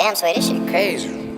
Damn, Sway, this shit crazy.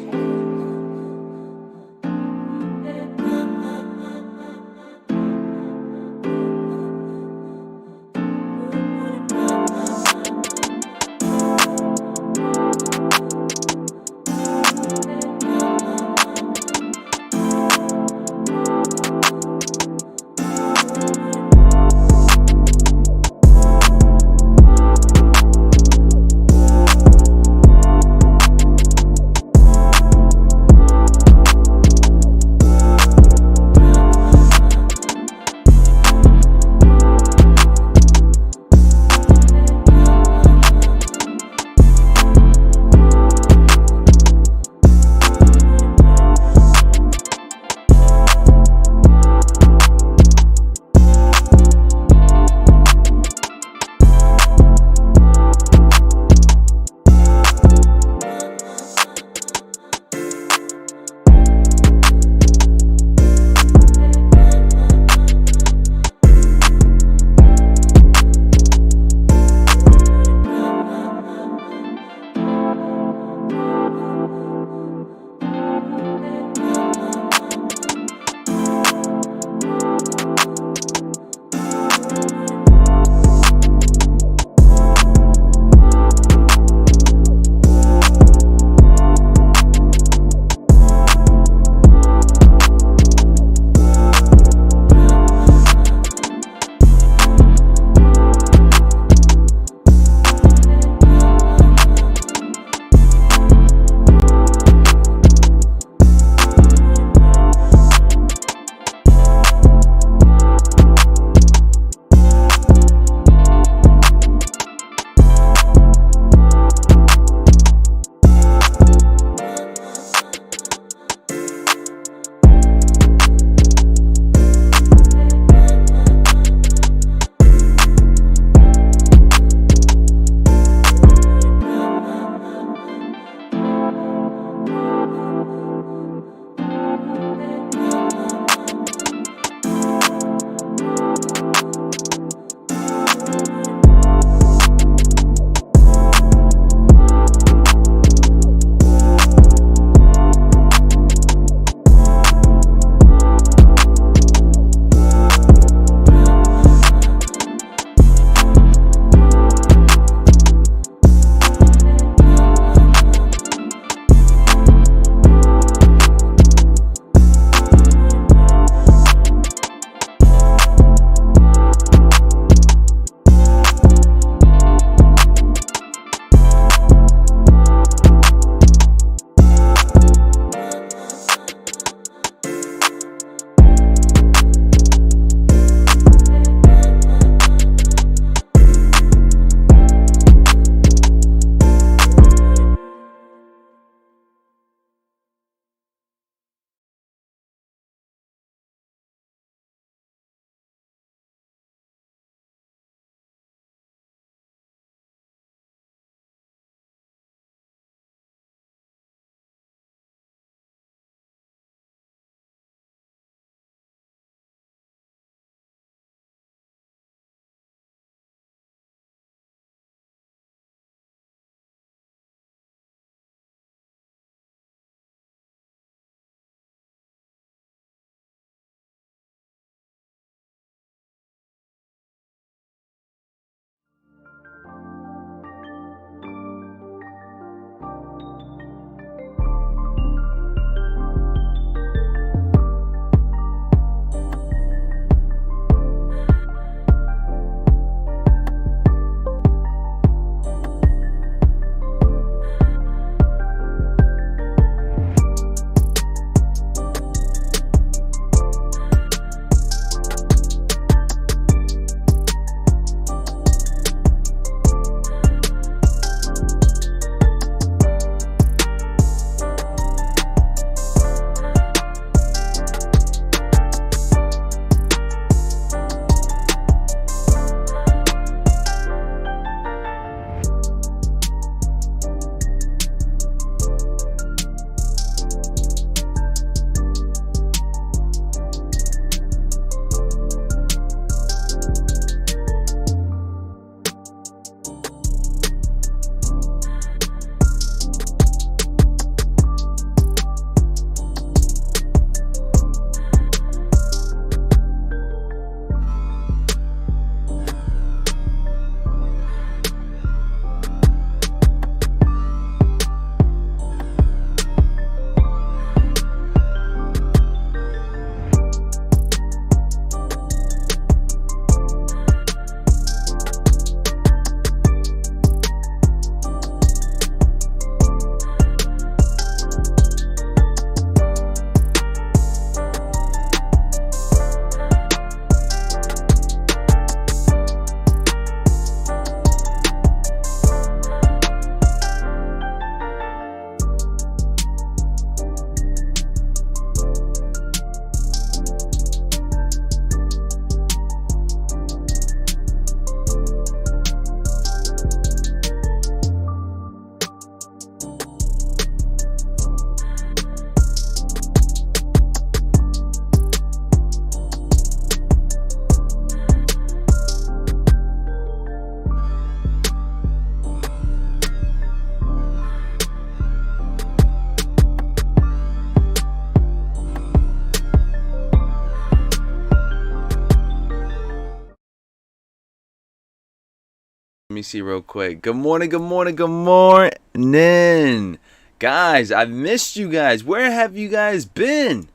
me see real quick. Good morning, good morning, good morning. Guys, I've missed you guys. Where have you guys been?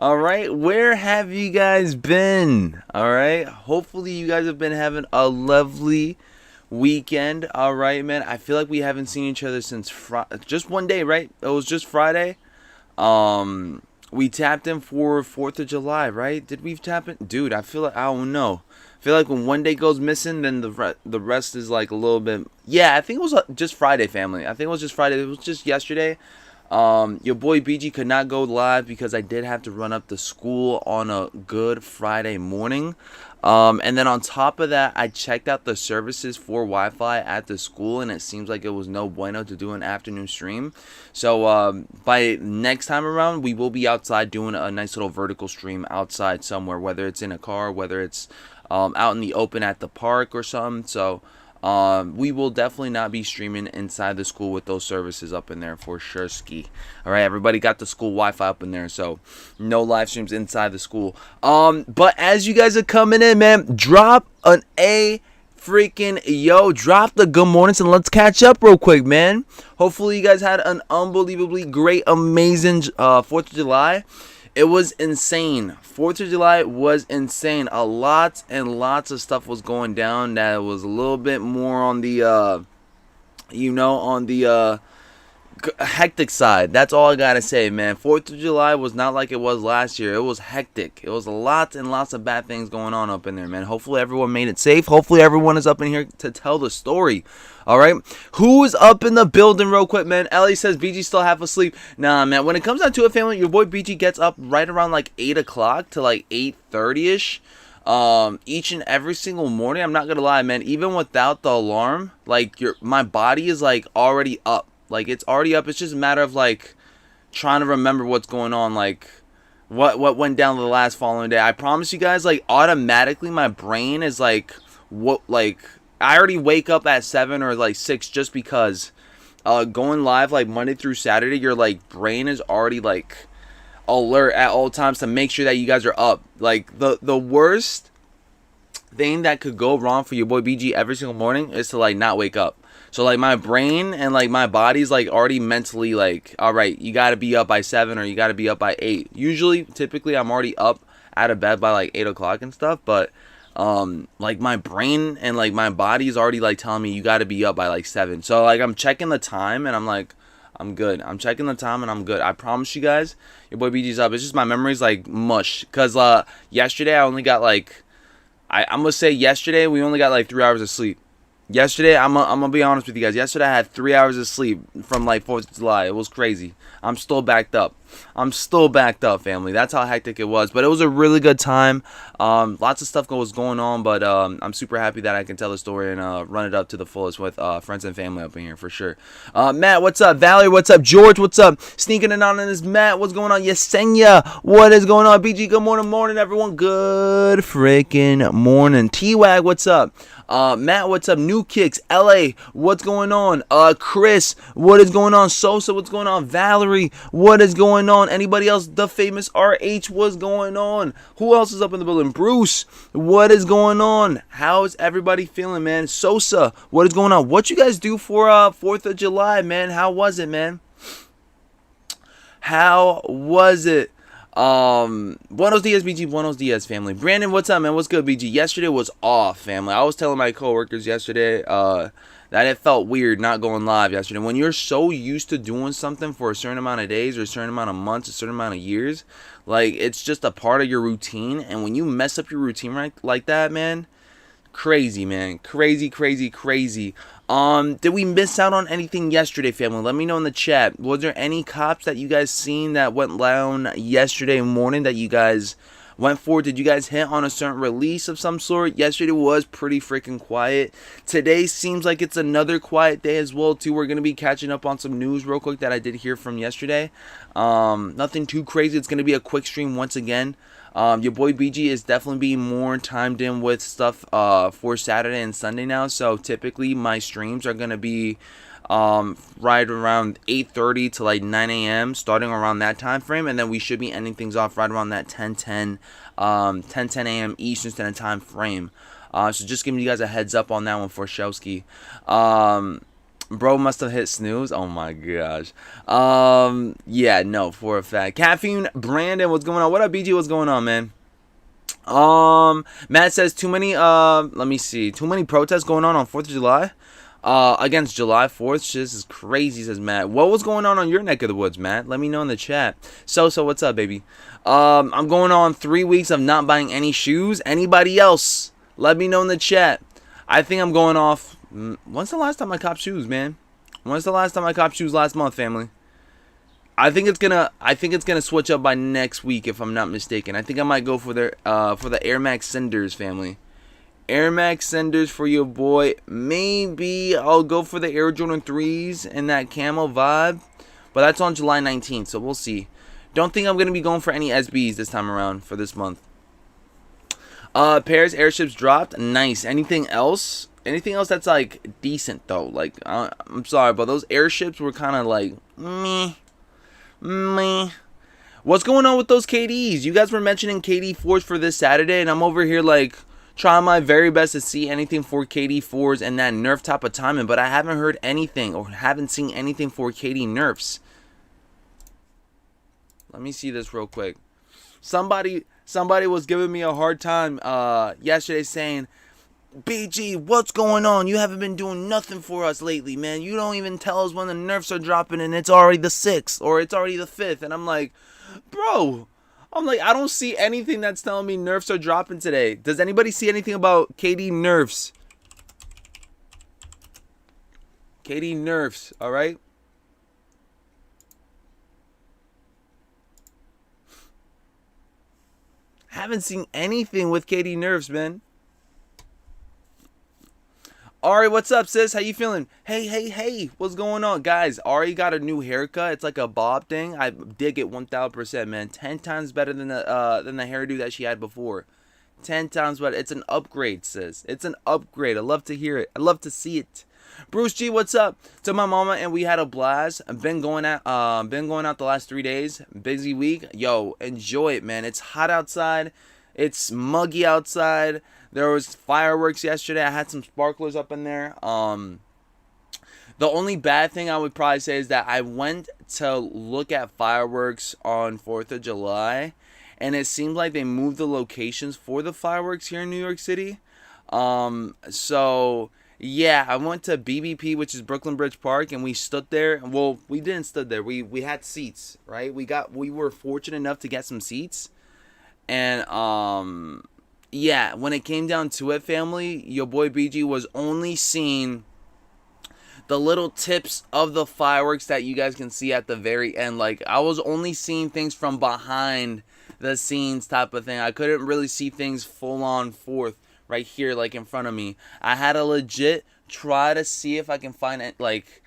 Alright, where have you guys been? Alright, hopefully you guys have been having a lovely weekend. Alright, man. I feel like we haven't seen each other since just one day, right? It was just Friday. We tapped in for 4th of July, right? Did we tap in? Dude, I feel like, I don't know. I feel like when one day goes missing, then the rest is like a little bit. Yeah, I think it was just Friday, family. I think it was just Friday. It was just yesterday. Your boy BG could not go live because I did have to run up to school on a Good Friday morning. And then on top of that, I checked out the services for Wi-Fi at the school, and it seems like it was no bueno to do an afternoon stream. So by next time around, we will be outside doing a nice little vertical stream outside somewhere, whether it's in a car, whether it's out in the open at the park or something. So we will definitely not be streaming inside the school with those services up in there for sure. Ski. All right, everybody got the school Wi-Fi up in there, so no live streams inside the school. But as you guys are coming in, man, drop an drop the good mornings and let's catch up real quick, man. Hopefully you guys had an unbelievably great, amazing 4th of July. It was insane. 4th of July was insane. A lot and lots of stuff was going down that was a little bit more on the, hectic side. That's all I gotta say, man. 4th of July was not like it was last year. It was hectic. It was a lot and lots of bad things going on up in there, man. Hopefully everyone made it safe. Hopefully everyone is up in here to tell the story. All right, who's up in the building real quick, man? Ellie says BG still half asleep. Nah, man, when it comes down to it, family, your boy BG gets up right around like 8 o'clock to like 8:30ish each and every single morning. I'm not gonna lie, man, even without the alarm, like my body is like already up. Like it's already up. It's just a matter of like trying to remember what's going on, like what went down the last following day. I promise you guys, like automatically my brain is like I already wake up at 7 or like 6 just because going live like Monday through Saturday, your like brain is already like alert at all times to make sure that you guys are up. Like the worst thing that could go wrong for your boy BG every single morning is to like not wake up. So like my brain and like my body's like already mentally like, all right, you got to be up by 7 or you got to be up by 8. Typically I'm already up out of bed by like 8 o'clock and stuff, but like my brain and like my body's already like telling me you got to be up by like 7. So like I'm checking the time and I'm like, I'm good. I'm checking the time and I'm good. I promise you guys, your boy BG's up. It's just my memory's like mush. Cause yesterday I only got like, I'm gonna say yesterday we only got like 3 hours of sleep. Yesterday, I'm gonna be honest with you guys. Yesterday, I had 3 hours of sleep from like 4th of July. It was crazy. I'm still backed up. Family. That's how hectic it was. But it was a really good time. Lots of stuff was going on, but I'm super happy that I can tell the story and run it up to the fullest with friends and family up in here for sure. Matt, what's up? Valerie, what's up? George, what's up? Sneaking anonymous Matt, what's going on? Yesenia, what is going on? BG, good morning, everyone. Good freaking morning. T-Wag, what's up? Matt, what's up? New Kicks, LA, what's going on? Chris, what is going on? Sosa, what's going on? Valerie, what is going on? Anybody else? The famous RH, what's going on? Who else is up in the building? Bruce, what is going on? How's everybody feeling, man? Sosa, what is going on? What you guys do for 4th of July, man? How was it, man? How was it? Buenos dias, BG. Buenos dias, family. Brandon, what's up, man? What's good, BG? Yesterday was off, family. I was telling my coworkers yesterday that it felt weird not going live yesterday. When you're so used to doing something for a certain amount of days or a certain amount of months, a certain amount of years, like it's just a part of your routine. And when you mess up your routine like that, man, crazy, man. Crazy. Did we miss out on anything yesterday, family? Let me know in the chat. Was there any cops that you guys seen that went down yesterday morning that you guys went for? Did you guys hit on a certain release of some sort? Yesterday was pretty freaking quiet. Today seems like it's another quiet day as well, too. We're going to be catching up on some news real quick that I did hear from yesterday. Nothing too crazy. It's going to be a quick stream once again. Your boy BG is definitely being more timed in with stuff for Saturday and Sunday now. So typically my streams are going to be right around 8:30 to like 9 a.m. starting around that time frame, and then we should be ending things off right around that 10 a.m. Eastern Standard Time frame. So just giving you guys a heads up on that one for Showski. Bro must have hit snooze. Oh my gosh. Yeah, no, for a fact. Caffeine Brandon, what's going on? What up, BG? What's going on, man? Matt says too many let me see. Too many protests going on 4th of July. Against July 4th. This is crazy, says Matt. What was going on your neck of the woods, Matt? Let me know in the chat. So what's up, baby? I'm going on 3 weeks of not buying any shoes. Anybody else? Let me know in the chat. I think I'm going off. When's the last time I copped shoes, man? When's the last time I copped shoes? Last month, family. I think it's gonna switch up by next week if I'm not mistaken. I think I might go for the Air Max Cinders, family. Air Max Cinders for your boy. Maybe I'll go for the Air Jordan 3s and that camo vibe. But that's on July 19th, so we'll see. Don't think I'm going to be going for any SBs this time around for this month. Paris airships dropped. Nice. Anything else? Anything else that's like decent though? Like, I'm sorry, but those airships were kind of like meh. What's going on with those KDs? You guys were mentioning KD4s for this Saturday, and I'm over here like trying my very best to see anything for KD4s and that nerf type of timing, but I haven't heard anything or haven't seen anything for KD nerfs. Let me see this real quick. Somebody was giving me a hard time yesterday saying, BG, what's going on? You haven't been doing nothing for us lately, man. You don't even tell us when the nerfs are dropping and it's already the 6th or it's already the 5th. And I'm like, bro, I don't see anything that's telling me nerfs are dropping today. Does anybody see anything about KD nerfs? KD nerfs, all right? Haven't seen anything with KD nerfs, man. Ari, what's up, sis? How you feeling? Hey, what's going on? Guys, Ari got a new haircut. It's like a bob thing. I dig it 1000%, man. 10 times better than the hairdo that she had before. 10 times better. It's an upgrade, sis. It's an upgrade. I love to hear it. I love to see it. Bruce G, what's up? To my mama, and we had a blast. I've been going out the last 3 days. Busy week. Yo, enjoy it, man. It's hot outside. It's muggy outside. There was fireworks yesterday. I had some sparklers up in there. The only bad thing I would probably say is that I went to look at fireworks on 4th of July, and it seemed like they moved the locations for the fireworks here in New York City. So yeah, I went to BBP, which is Brooklyn Bridge Park, and we stood there. Well, we didn't stood there. We had seats, right? We were fortunate enough to get some seats, and yeah, when it came down to it, family, your boy BG was only seeing the little tips of the fireworks that you guys can see at the very end. Like, I was only seeing things from behind the scenes type of thing. I couldn't really see things full on forth right here, like in front of me. I had to legit try to see if I can find it, like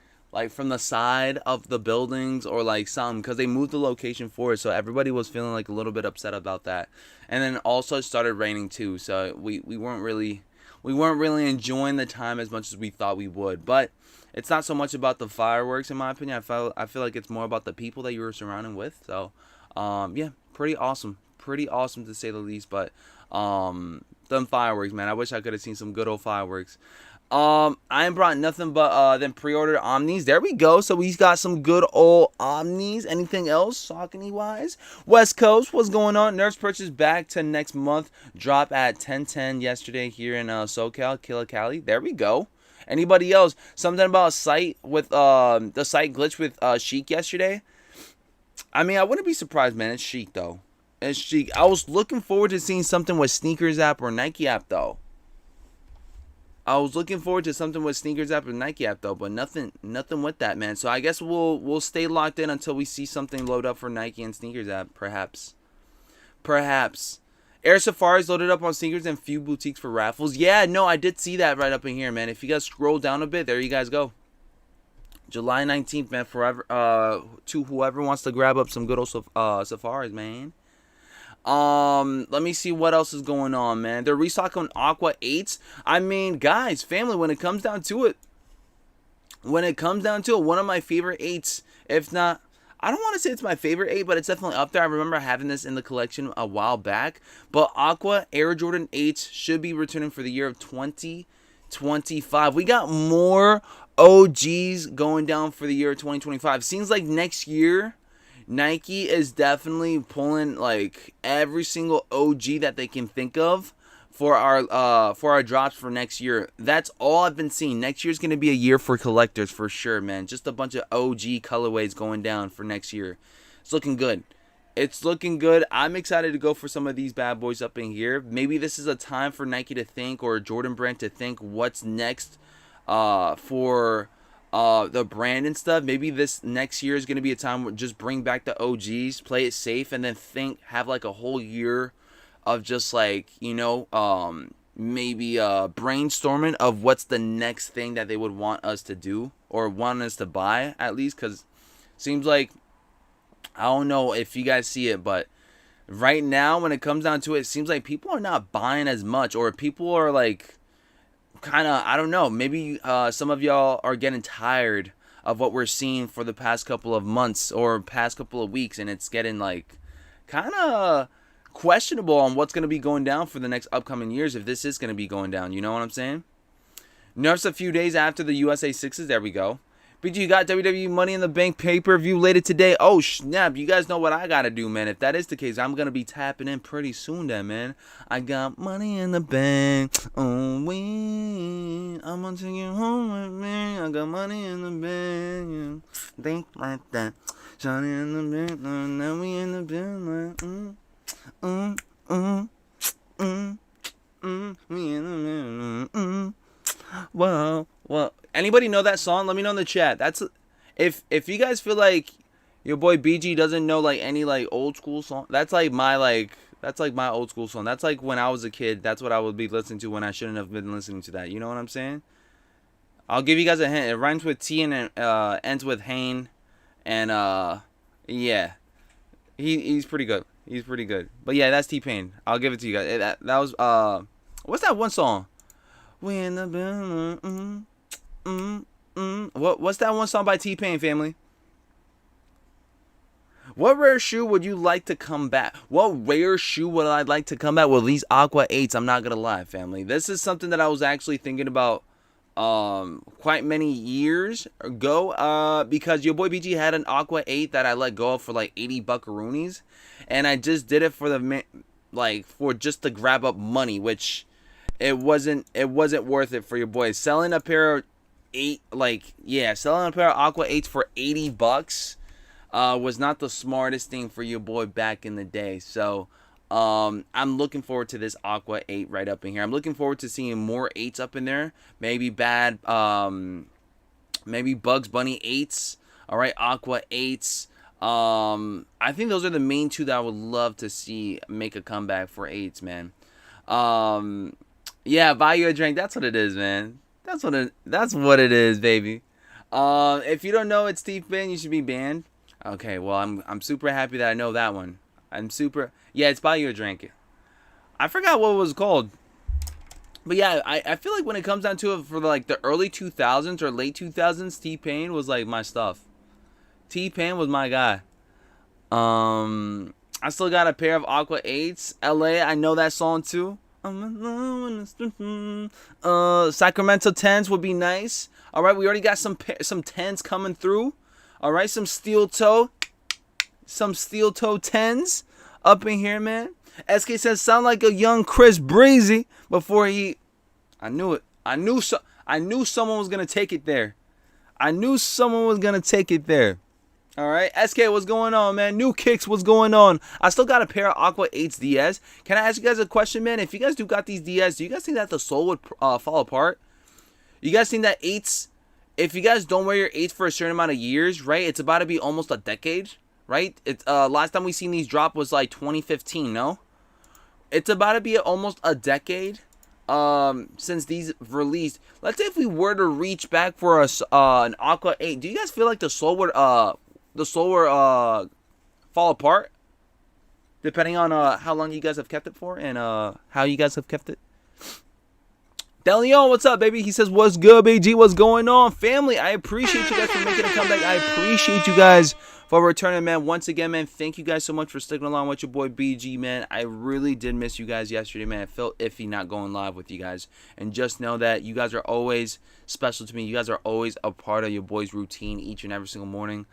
from the side of the buildings or like something, because they moved the location for it, so everybody was feeling like a little bit upset about that. And then also it started raining too, so we weren't really enjoying the time as much as we thought we would. But it's not so much about the fireworks, in my opinion. I feel like it's more about the people that you were surrounded with. So yeah, pretty awesome to say the least. But them fireworks, man, I wish I could have seen some good old fireworks. I ain't brought nothing but then pre-ordered Omnis. There we go. So we got some good old Omnis. Anything else, Saucony wise? West Coast, what's going on? Nerfs purchase back to next month. Drop at 10:10 yesterday here in SoCal, Killa Cali. There we go. Anybody else? Something about a site with the site glitch with Chic yesterday. I mean, I wouldn't be surprised, man. It's Chic though. It's Chic. I was looking forward to seeing something with Sneakers app or Nike app though. I was looking forward to something with Sneakers app or Nike app though, but nothing with that, man. So I guess we'll stay locked in until we see something load up for Nike and Sneakers app, perhaps. Air Safaris loaded up on Sneakers and few boutiques for raffles. Yeah, no, I did see that right up in here, man. If you guys scroll down a bit, there you guys go. July 19th, man, forever to whoever wants to grab up some good old Safaris, man. Let me see what else is going on, man. They're restocking Aqua 8s. I mean, guys, family, when it comes down to it, one of my favorite 8s, if not, I don't want to say it's my favorite 8, but it's definitely up there. I remember having this in the collection a while back. But Aqua Air Jordan 8s should be returning for the year of 2025. We got more OGs going down for the year of 2025. Seems like next year, Nike is definitely pulling like every single OG that they can think of for our drops for next year. That's all I've been seeing. Next year's going to be a year for collectors for sure, man. Just a bunch of OG colorways going down for next year. It's looking good. It's looking good. I'm excited to go for some of these bad boys up in here. Maybe this is a time for Nike to think, or Jordan Brand to think what's next for the brand and stuff. Maybe this next year is going to be a time where just bring back the OGs, play it safe, and then have like a whole year of just like, maybe brainstorming of what's the next thing that they would want us to do or want us to buy, at least. Because seems like, I don't know if you guys see it, but right now when it comes down to it, it seems like people are not buying as much, or people are like kind of, I don't know, maybe some of y'all are getting tired of what we're seeing for the past couple of months or past couple of weeks, and it's getting like kind of questionable on what's going to be going down for the next upcoming years, if this is going to be going down. You know what I'm saying? Nerfs a few days after the USA 6s. There we go. BG, you got WWE Money in the Bank pay-per-view later today. Oh, snap. You guys know what I got to do, man. If that is the case, I'm going to be tapping in pretty soon then, man. I got money in the bank. Oh, wait. I'm going to take you home with me. I got money in the bank. Think like that. Johnny in the bank. Now we in the bank. Well, anybody know that song? Let me know in the chat. That's if you guys feel like your boy BG doesn't know like any like old school song. That's like my old school song. That's like when I was a kid. That's what I would be listening to when I shouldn't have been listening to that. You know what I'm saying? I'll give you guys a hint. It rhymes with T and ends with Hane, and yeah, he's pretty good. He's pretty good. But yeah, that's T-Pain. I'll give it to you guys. That was what's that one song? When the what's that one song by T-Pain, family? What rare shoe would you like to come back? What rare shoe would I like to come back? Well, these Aqua 8s, I'm not gonna lie, family. This is something that I was actually thinking about quite many years ago, because your boy BG had an Aqua 8 that I let go of for like 80 buckaroonies, and I just did it for for just to grab up money, which it wasn't worth it for your boy. Selling a pair of selling a pair of Aqua 8s for 80 bucks was not the smartest thing for your boy back in the day. So I'm looking forward to this Aqua 8 right up in here. I'm looking forward to seeing more 8s up in there. Maybe maybe Bugs Bunny 8s. All right, Aqua 8s. I think those are the main two that I would love to see make a comeback for 8s, man. Yeah, buy you a drink. That's what it is, man. That's what it is, baby. If you don't know it's T-Pain, you should be banned. Okay, well, I'm super happy that I know that one. Yeah, it's buy you a drink. I forgot what it was called. But yeah, I feel like when it comes down to it, for like the early 2000s or late 2000s, T-Pain was like my stuff. T-Pain was my guy. I still got a pair of Aqua 8s. LA, I know that song too. Sacramento 10s would be nice. All right, we already got some 10s coming through. All right, some steel toe 10s up in here, man. SK says sound like a young Chris Breezy before he. I knew it. I knew someone was gonna take it there. All right, SK, what's going on, man? New Kicks, what's going on? I still got a pair of Aqua 8s DS. Can I ask you guys a question, man? If you guys do got these DS, do you guys think that the sole would fall apart? You guys think that 8s, if you guys don't wear your 8s for a certain amount of years, right? It's about to be almost a decade, right? It's last time we seen these drop was like 2015, no? It's about to be almost a decade since these released. Let's say if we were to reach back for an Aqua 8, do you guys feel like the sole would fall apart, depending on how long you guys have kept it for and how you guys have kept it? Deleon, what's up, baby? He says, what's good, BG? What's going on, family? I appreciate you guys for making a comeback. I appreciate you guys for returning, man. Once again, man, thank you guys so much for sticking along with your boy BG, man. I really did miss you guys yesterday, man. It felt iffy not going live with you guys. And just know that you guys are always special to me. You guys are always a part of your boy's routine each and every single morning.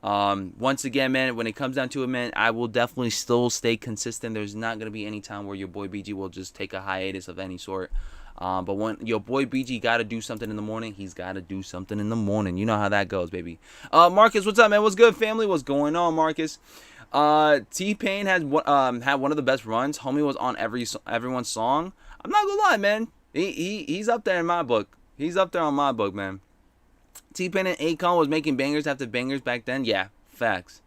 Once again, man, when it comes down to it, man, I will definitely still stay consistent. There's not going to be any time where your boy BG will just take a hiatus of any sort. But when your boy BG got to do something in the morning, he's got to do something in the morning. You know how that goes, baby. Marcus, what's up, man? What's good, family? What's going on, Marcus? T-Pain had one of the best runs. Homie was on everyone's song. I'm not gonna lie, man. He's up there in my book. He's up there on my book, man. T-Pain and Akon was making bangers after bangers back then. Yeah, facts.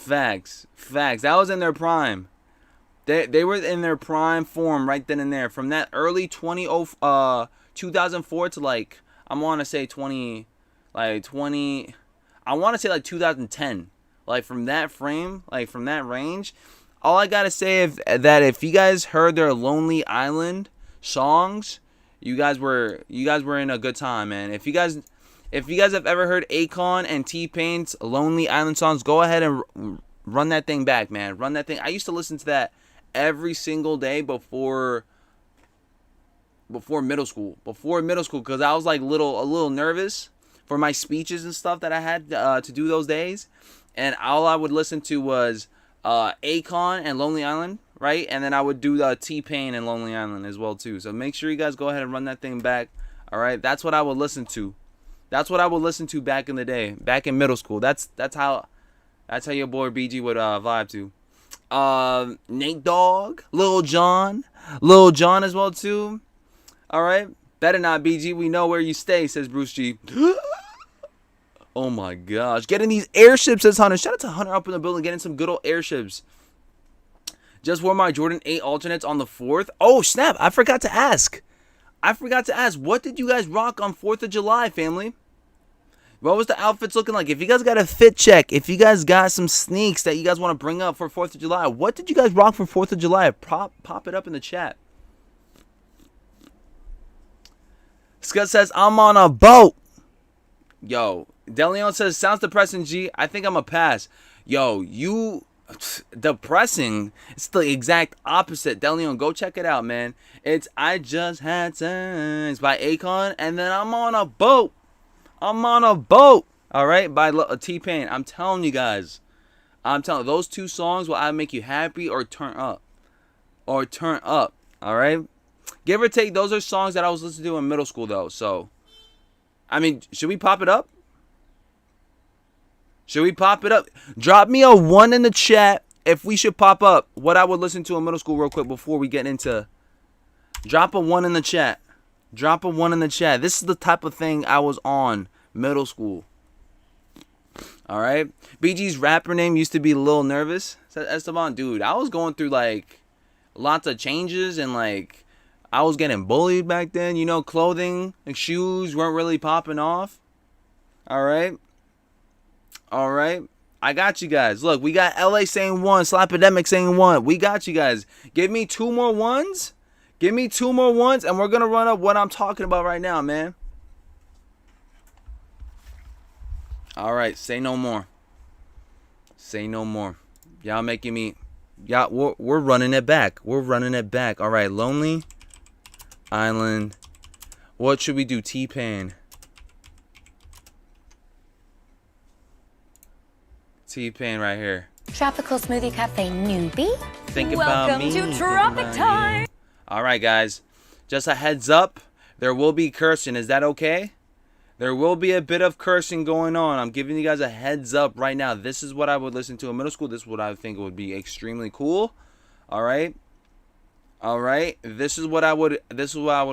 That was in their prime. They were in their prime form right then and there. From that early 2004 to like, I want to say 2010. Like from that frame, like from that range. All I gotta say is that if you guys heard their Lonely Island songs, you guys were in a good time, man. If you guys have ever heard Akon and T-Pain's Lonely Island songs, go ahead and run that thing back, man. Run that thing. I used to listen to that every single day before middle school. Because I was like a little nervous for my speeches and stuff that I had to do those days. And all I would listen to was Akon and Lonely Island, right? And then I would do the T-Pain and Lonely Island as well, too. So make sure you guys go ahead and run that thing back, all right? That's what I would listen to. That's what I would listen to back in the day, back in middle school. That's how your boy BG would vibe to. Nate Dogg, Lil Jon as well too. All right, better not BG. We know where you stay, says Bruce G. Oh my gosh, getting these airships, says Hunter. Shout out to Hunter up in the building, getting some good old airships. Just wore my Jordan 8 alternates on the 4th. Oh snap! I forgot to ask. What did you guys rock on 4th of July, family? What was the outfits looking like? If you guys got a fit check, if you guys got some sneaks that you guys want to bring up for 4th of July, what did you guys rock for 4th of July? Pop it up in the chat. Scott says, I'm on a boat. Yo, Deleon says, sounds depressing, G. I think I'm a pass. Yo, depressing. It's the exact opposite. Deleon, go check it out, man. It's I Just Had Sex by Akon, and then I'm on a boat. All right, by T-Pain. I'm telling you guys. Those two songs will either make you happy or turn up. All right? Give or take, those are songs that I was listening to in middle school, though. So, I mean, should we pop it up? Drop me a 1 in the chat if we should pop up what I would listen to in middle school real quick before we get into. Drop a 1 in the chat. This is the type of thing I was on middle school. All right. BG's rapper name used to be Lil Nervous, said Esteban. Dude, I was going through like lots of changes and like I was getting bullied back then. You know, clothing and shoes weren't really popping off. All right. I got you guys. Look, we got LA saying 1, Slapidemic saying 1. We got you guys. Give me 2 more ones. And we're going to run up what I'm talking about right now, man. All right, say no more. Y'all making me... we're running it back. All right, Lonely Island. What should we do? T-Pain right here. Tropical Smoothie Cafe newbie. Think about me. Welcome to Tropic Time. All right, guys. Just a heads up. There will be cursing. Is that okay? There will be a bit of cursing going on. I'm giving you guys a heads up right now. This is what I would listen to in middle school. This is what I think would be extremely cool. All right. This is what I would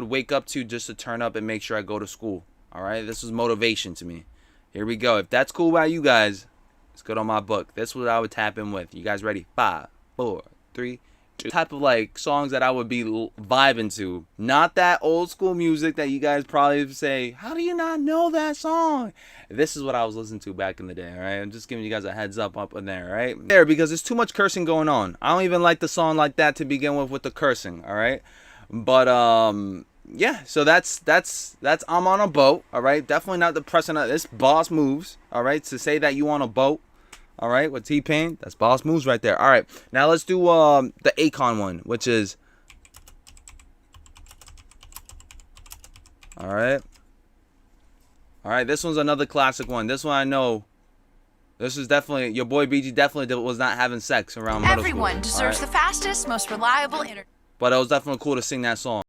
wake up to just to turn up and make sure I go to school. All right. This is motivation to me. Here we go. If that's cool by you guys, it's good on my book. This is what I would tap in with. You guys ready? 5, 4, 3, 2. Type of like songs that I would be vibing to. Not that old school music that you guys probably say, how do you not know that song? This is what I was listening to back in the day, all right? I'm just giving you guys a heads up in there, all right? There, because there's too much cursing going on. I don't even like the song like that to begin with the cursing, all right? But, yeah, so that's I'm on a boat, all right? Definitely not the precedent. This boss moves, all right? To say that you on a boat, All right, with T-Pain. That's boss moves right there. All right, now let's do the Akon one, which is... All right. All right, this one's another classic one. This one I know. This is definitely... Your boy BG definitely was not having sex around middle school. Everyone deserves the fastest, most reliable internet. But it was definitely cool to sing that song.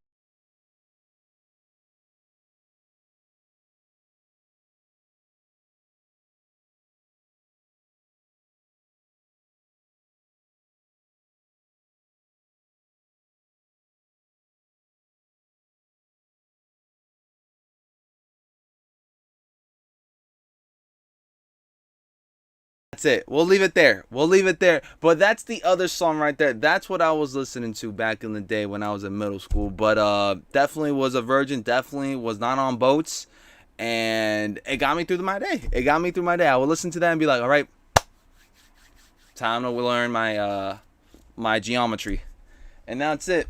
That's it. We'll leave it there. We'll leave it there. But that's the other song right there. That's what I was listening to back in the day when I was in middle school. But definitely was a virgin. Definitely was not on boats. And it got me through my day. It got me through my day. I would listen to that and be like, all right, time to learn my my geometry. And that's it.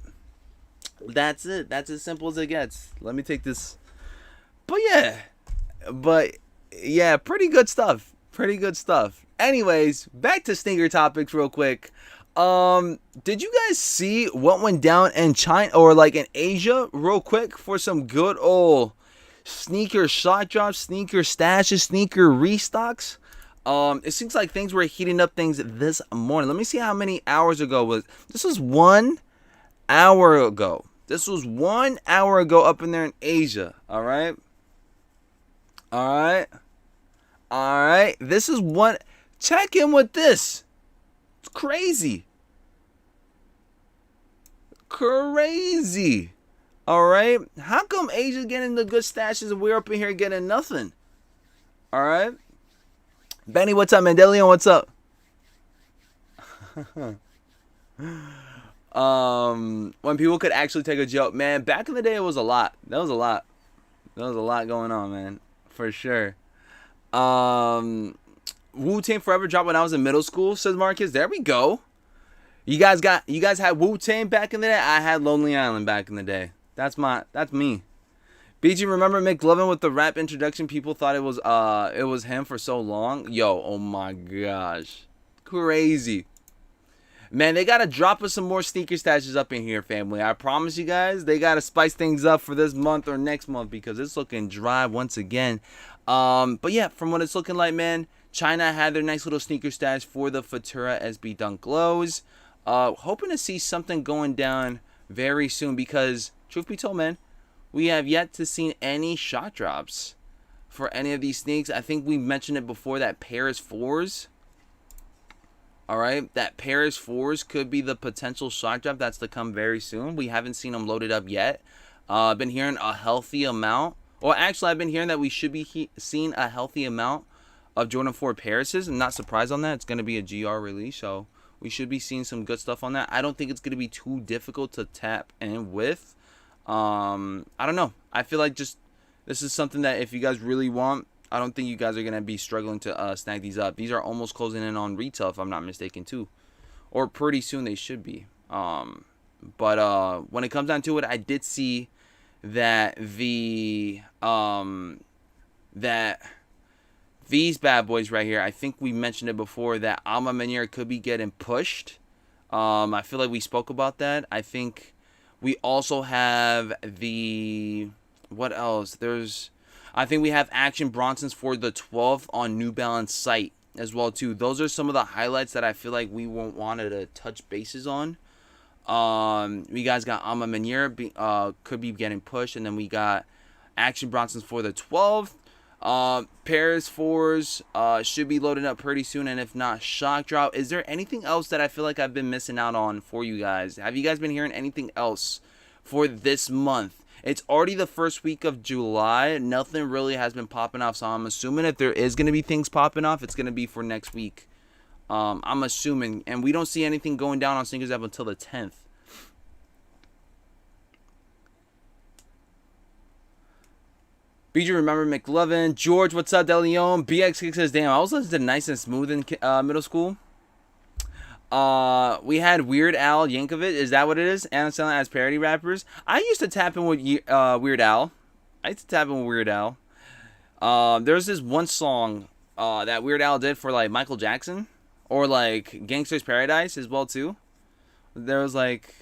That's it. That's as simple as it gets. Let me take this. But yeah, pretty good stuff. Pretty good stuff. Anyways, back to sneaker topics real quick. Did you guys see what went down in China or like in Asia real quick for some good old sneaker shot drops, sneaker stashes, sneaker restocks? It seems like things were heating up things this morning. Let me see how many hours ago was. This was 1 hour ago. This was 1 hour ago up in there in Asia. All right. This is one. Check in with this. It's crazy. All right. How come Asia's getting the good stashes and we're up in here getting nothing? All right. Benny, what's up, Mandelion? What's up? When people could actually take a joke, man. Back in the day, it was a lot. That was a lot going on, man, for sure. Wu-Tang Forever dropped when I was in middle school, says Marcus. There we go. You guys had Wu-Tang back in the day. I had Lonely Island back in the day. That's me. BG, remember McLovin with the rap introduction? People thought it was him for so long. Yo, oh my gosh, crazy. Man, they gotta drop us some more sneaker stashes up in here, family. I promise you guys, they gotta spice things up for this month or next month because it's looking dry once again. But yeah, from what it's looking like, man, China had their nice little sneaker stash for the Futura SB Dunk Lows. Hoping to see something going down very soon because, truth be told, man, we have yet to see any shot drops for any of these sneaks. I think we mentioned it before that Paris 4s. All right, that Paris 4s could be the potential shot drop that's to come very soon. We haven't seen them loaded up yet. I've been hearing a healthy amount. Or actually, I've been hearing that we should be seeing a healthy amount of Jordan 4 Parises. I'm not surprised on that. It's going to be a GR release, so we should be seeing some good stuff on that. I don't think it's going to be too difficult to tap in with. I don't know. I feel like just this is something that if you guys really want, I don't think you guys are going to be struggling to snag these up. These are almost closing in on retail, if I'm not mistaken, too. Or pretty soon they should be. But when it comes down to it, I did see that these bad boys right here, I think we mentioned it before, that Alma Manier could be getting pushed. I feel like we spoke about that. I think we also have what else? I think we have Action Bronson's for the 12th on New Balance site as well too. Those are some of the highlights that I feel like we won't wanted to touch bases on. We guys got Alma Manier could be getting pushed, and then we got Action Bronson's for the 12th. Paris 4s should be loading up pretty soon, and if not, Shock Drop. Is there anything else that I feel like I've been missing out on for you guys? Have you guys been hearing anything else for this month? It's already the first week of July. Nothing really has been popping off, so I'm assuming if there is going to be things popping off, it's going to be for next week. I'm assuming, and we don't see anything going down on Sneakers App until the 10th. BG, remember McLovin. George, what's up, DeLeon? BX says, damn, I was listening to Nice and Smooth in middle school. We had Weird Al Yankovic. Is that what it is? And selling as parody rappers. I used to tap in with Weird Al. There's this one song that Weird Al did for like Michael Jackson or like Gangster's Paradise as well too. There was like,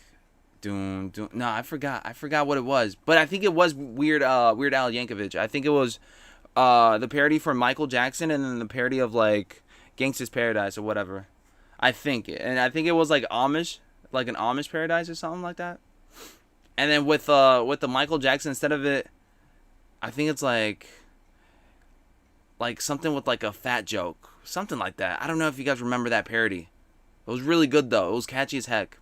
doom. No, I forgot what it was, but I think it was Weird Al Yankovic. I think it was the parody for Michael Jackson and then the parody of like Gangster's Paradise or whatever. I think it was like Amish, like an Amish Paradise or something like that. And then with the Michael Jackson, instead of it, I think it's like something with like a fat joke, something like that. I don't know if you guys remember that parody. It was really good though. It was catchy as heck.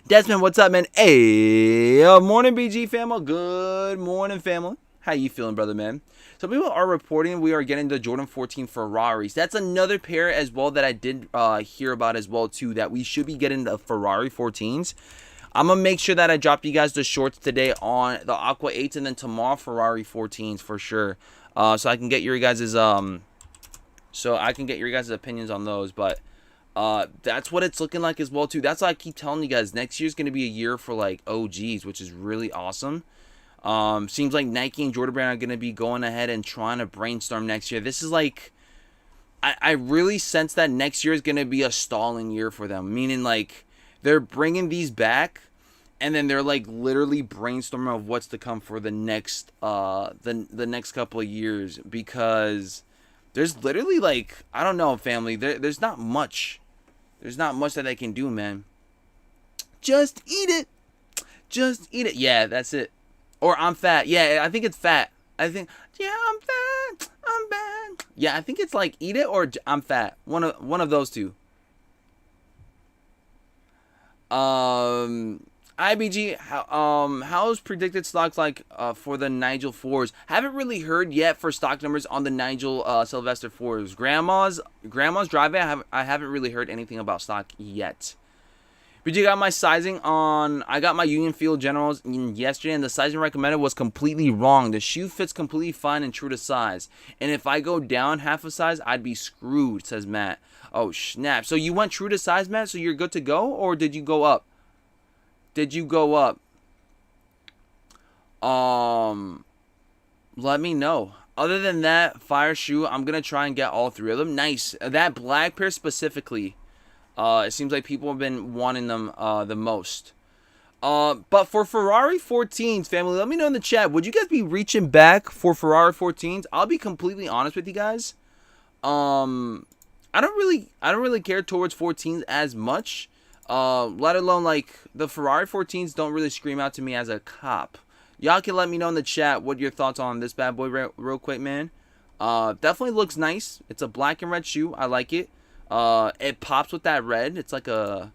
Desmond, what's up, man? Hey, morning, BG family. Good morning, family. How you feeling, brother, man? So people are reporting we are getting the Jordan 14 Ferraris. That's another pair as well that I did hear about as well too, that we should be getting the Ferrari 14s. I'm going to make sure that I drop you guys the shorts today on the Aqua 8s and then tomorrow Ferrari 14s for sure. So I can get your guys' opinions on those, but that's what it's looking like as well too. That's why I keep telling you guys next year's going to be a year for like OGs, which is really awesome. Seems like Nike and Jordan Brand are going to be going ahead and trying to brainstorm next year. This is like, I really sense that next year is going to be a stalling year for them, meaning like they're bringing these back and then they're like literally brainstorming of what's to come for the next the next couple of years, because there's literally like, I don't know, family, there's not much that they can do, man. Just eat it. Yeah, that's it. Or I'm fat. Yeah, I think it's fat. I'm fat. I'm bad. Yeah, I think it's like eat it or I'm fat. One of those two. IBG, how's predicted stocks like for the Nigel 4s? Haven't really heard yet for stock numbers on the Nigel Sylvester 4s. Grandma's driving. I haven't really heard anything about stock yet. But you got my sizing on. I got my Union Field Generals yesterday, and the sizing recommended was completely wrong. The shoe fits completely fine and true to size. And if I go down half a size, I'd be screwed, says Matt. Oh, snap. So you went true to size, Matt? So you're good to go? Or did you go up? Let me know. Other than that, fire shoe, I'm going to try and get all three of them. Nice. That black pair specifically. It seems like people have been wanting them the most. But for Ferrari 14s, family, let me know in the chat. Would you guys be reaching back for Ferrari 14s? I'll be completely honest with you guys. I don't really care towards 14s as much. Let alone like the Ferrari 14s don't really scream out to me as a cop. Y'all can let me know in the chat what your thoughts on this bad boy real quick, man. Definitely looks nice. It's a black and red shoe. I like it. It pops with that red. It's like a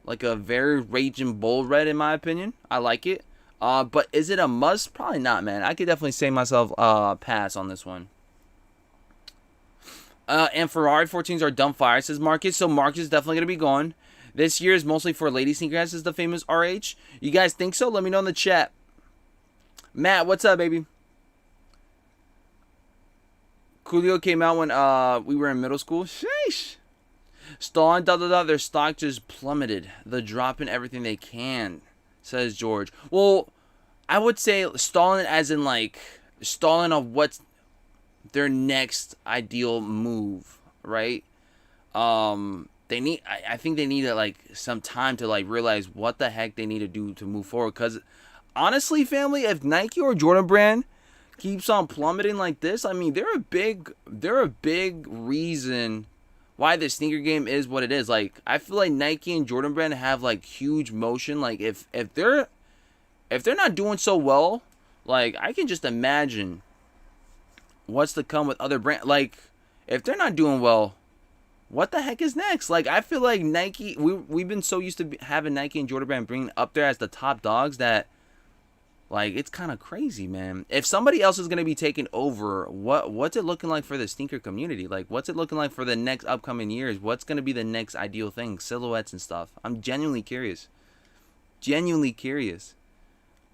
very raging bull red in my opinion. I like it. But is it a must? Probably not, man. I could definitely say myself pass on this one. And Ferrari 14s are dumb fire, says Marcus. So Marcus is definitely gonna be going. This year is mostly for lady sneakerheads, says the famous RH. You guys think so? Let me know in the chat. Matt, what's up, baby? Coolio came out when we were in middle school. Sheesh. Stalin, their stock just plummeted. They're dropping everything they can, says George. Well, I would say stalling as in like stalling of what's their next ideal move, right? I think they need like some time to like realize what the heck they need to do to move forward. Because honestly, family, if Nike or Jordan Brand keeps on plummeting like this, I mean, they're a big reason why the sneaker game is what it is. Like, I feel like Nike and Jordan Brand have like huge motion. Like, if they're not doing so well, like I can just imagine what's to come with other brands. Like, if they're not doing well, what the heck is next? Like, I feel like Nike, we've been so used to having Nike and Jordan Brand bringing up there as the top dogs that, like, it's kind of crazy, man. If somebody else is going to be taking over, what's it looking like for the sneaker community? Like, what's it looking like for the next upcoming years? What's going to be the next ideal thing? Silhouettes and stuff. I'm genuinely curious.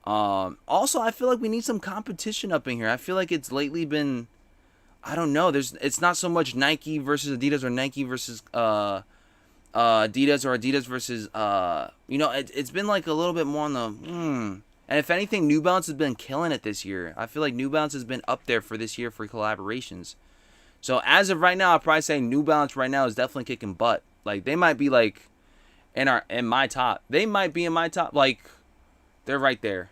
Also, I feel like we need some competition up in here. I feel like it's lately been, I don't know. It's not so much Nike versus Adidas or Nike versus Adidas or Adidas versus it's been like a little bit more on the And if anything, New Balance has been killing it this year. I feel like New Balance has been up there for this year for collaborations. So as of right now, I'd probably say New Balance right now is definitely kicking butt. Like they might be like in my top. They might be in my top. Like they're right there.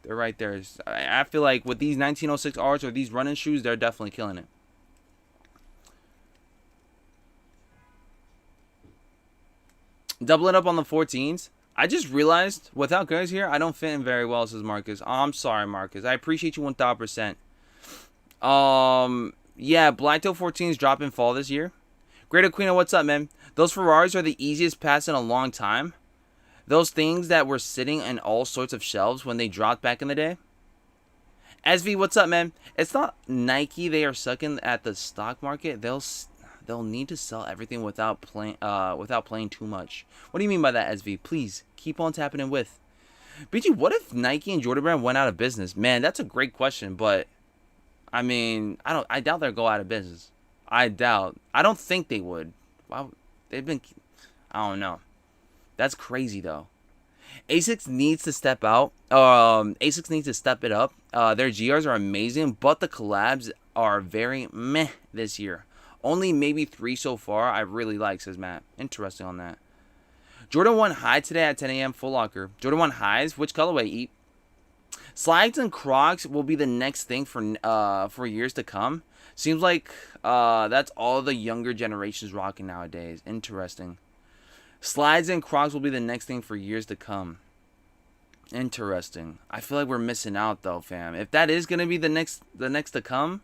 They're right there. I feel like with these 1906 R's or these running shoes, they're definitely killing it. Doubling up on the 14s. I just realized without guys here, I don't fit in very well, says Marcus. Oh, I'm sorry, Marcus. I appreciate you 1000%. Yeah, Blacktail 14s drop in fall this year. Great Aquino, what's up, man? Those Ferraris are the easiest pass in a long time. Those things that were sitting in all sorts of shelves when they dropped back in the day. SV, what's up, man? It's not Nike they are sucking at the stock market. They'll need to sell everything without playing too much. What do you mean by that, SV? Please keep on tapping in with. BG, what if Nike and Jordan Brand went out of business? Man, that's a great question, but I mean, I doubt they'll go out of business. I don't think they would. Wow, I don't know. That's crazy though. Asics needs to step out. Asics needs to step it up. Their GRs are amazing, but the collabs are very meh this year. Only maybe 3 so far I really like, says Matt. Interesting on that. Jordan 1 high today at 10 a.m. Full Locker. Jordan 1 highs. Which colorway? Eat. Slides and Crocs will be the next thing for years to come. Seems like that's all the younger generations rocking nowadays. Interesting. Slides and Crocs will be the next thing for years to come. Interesting. I feel like we're missing out though, fam. If that is gonna be the next to come,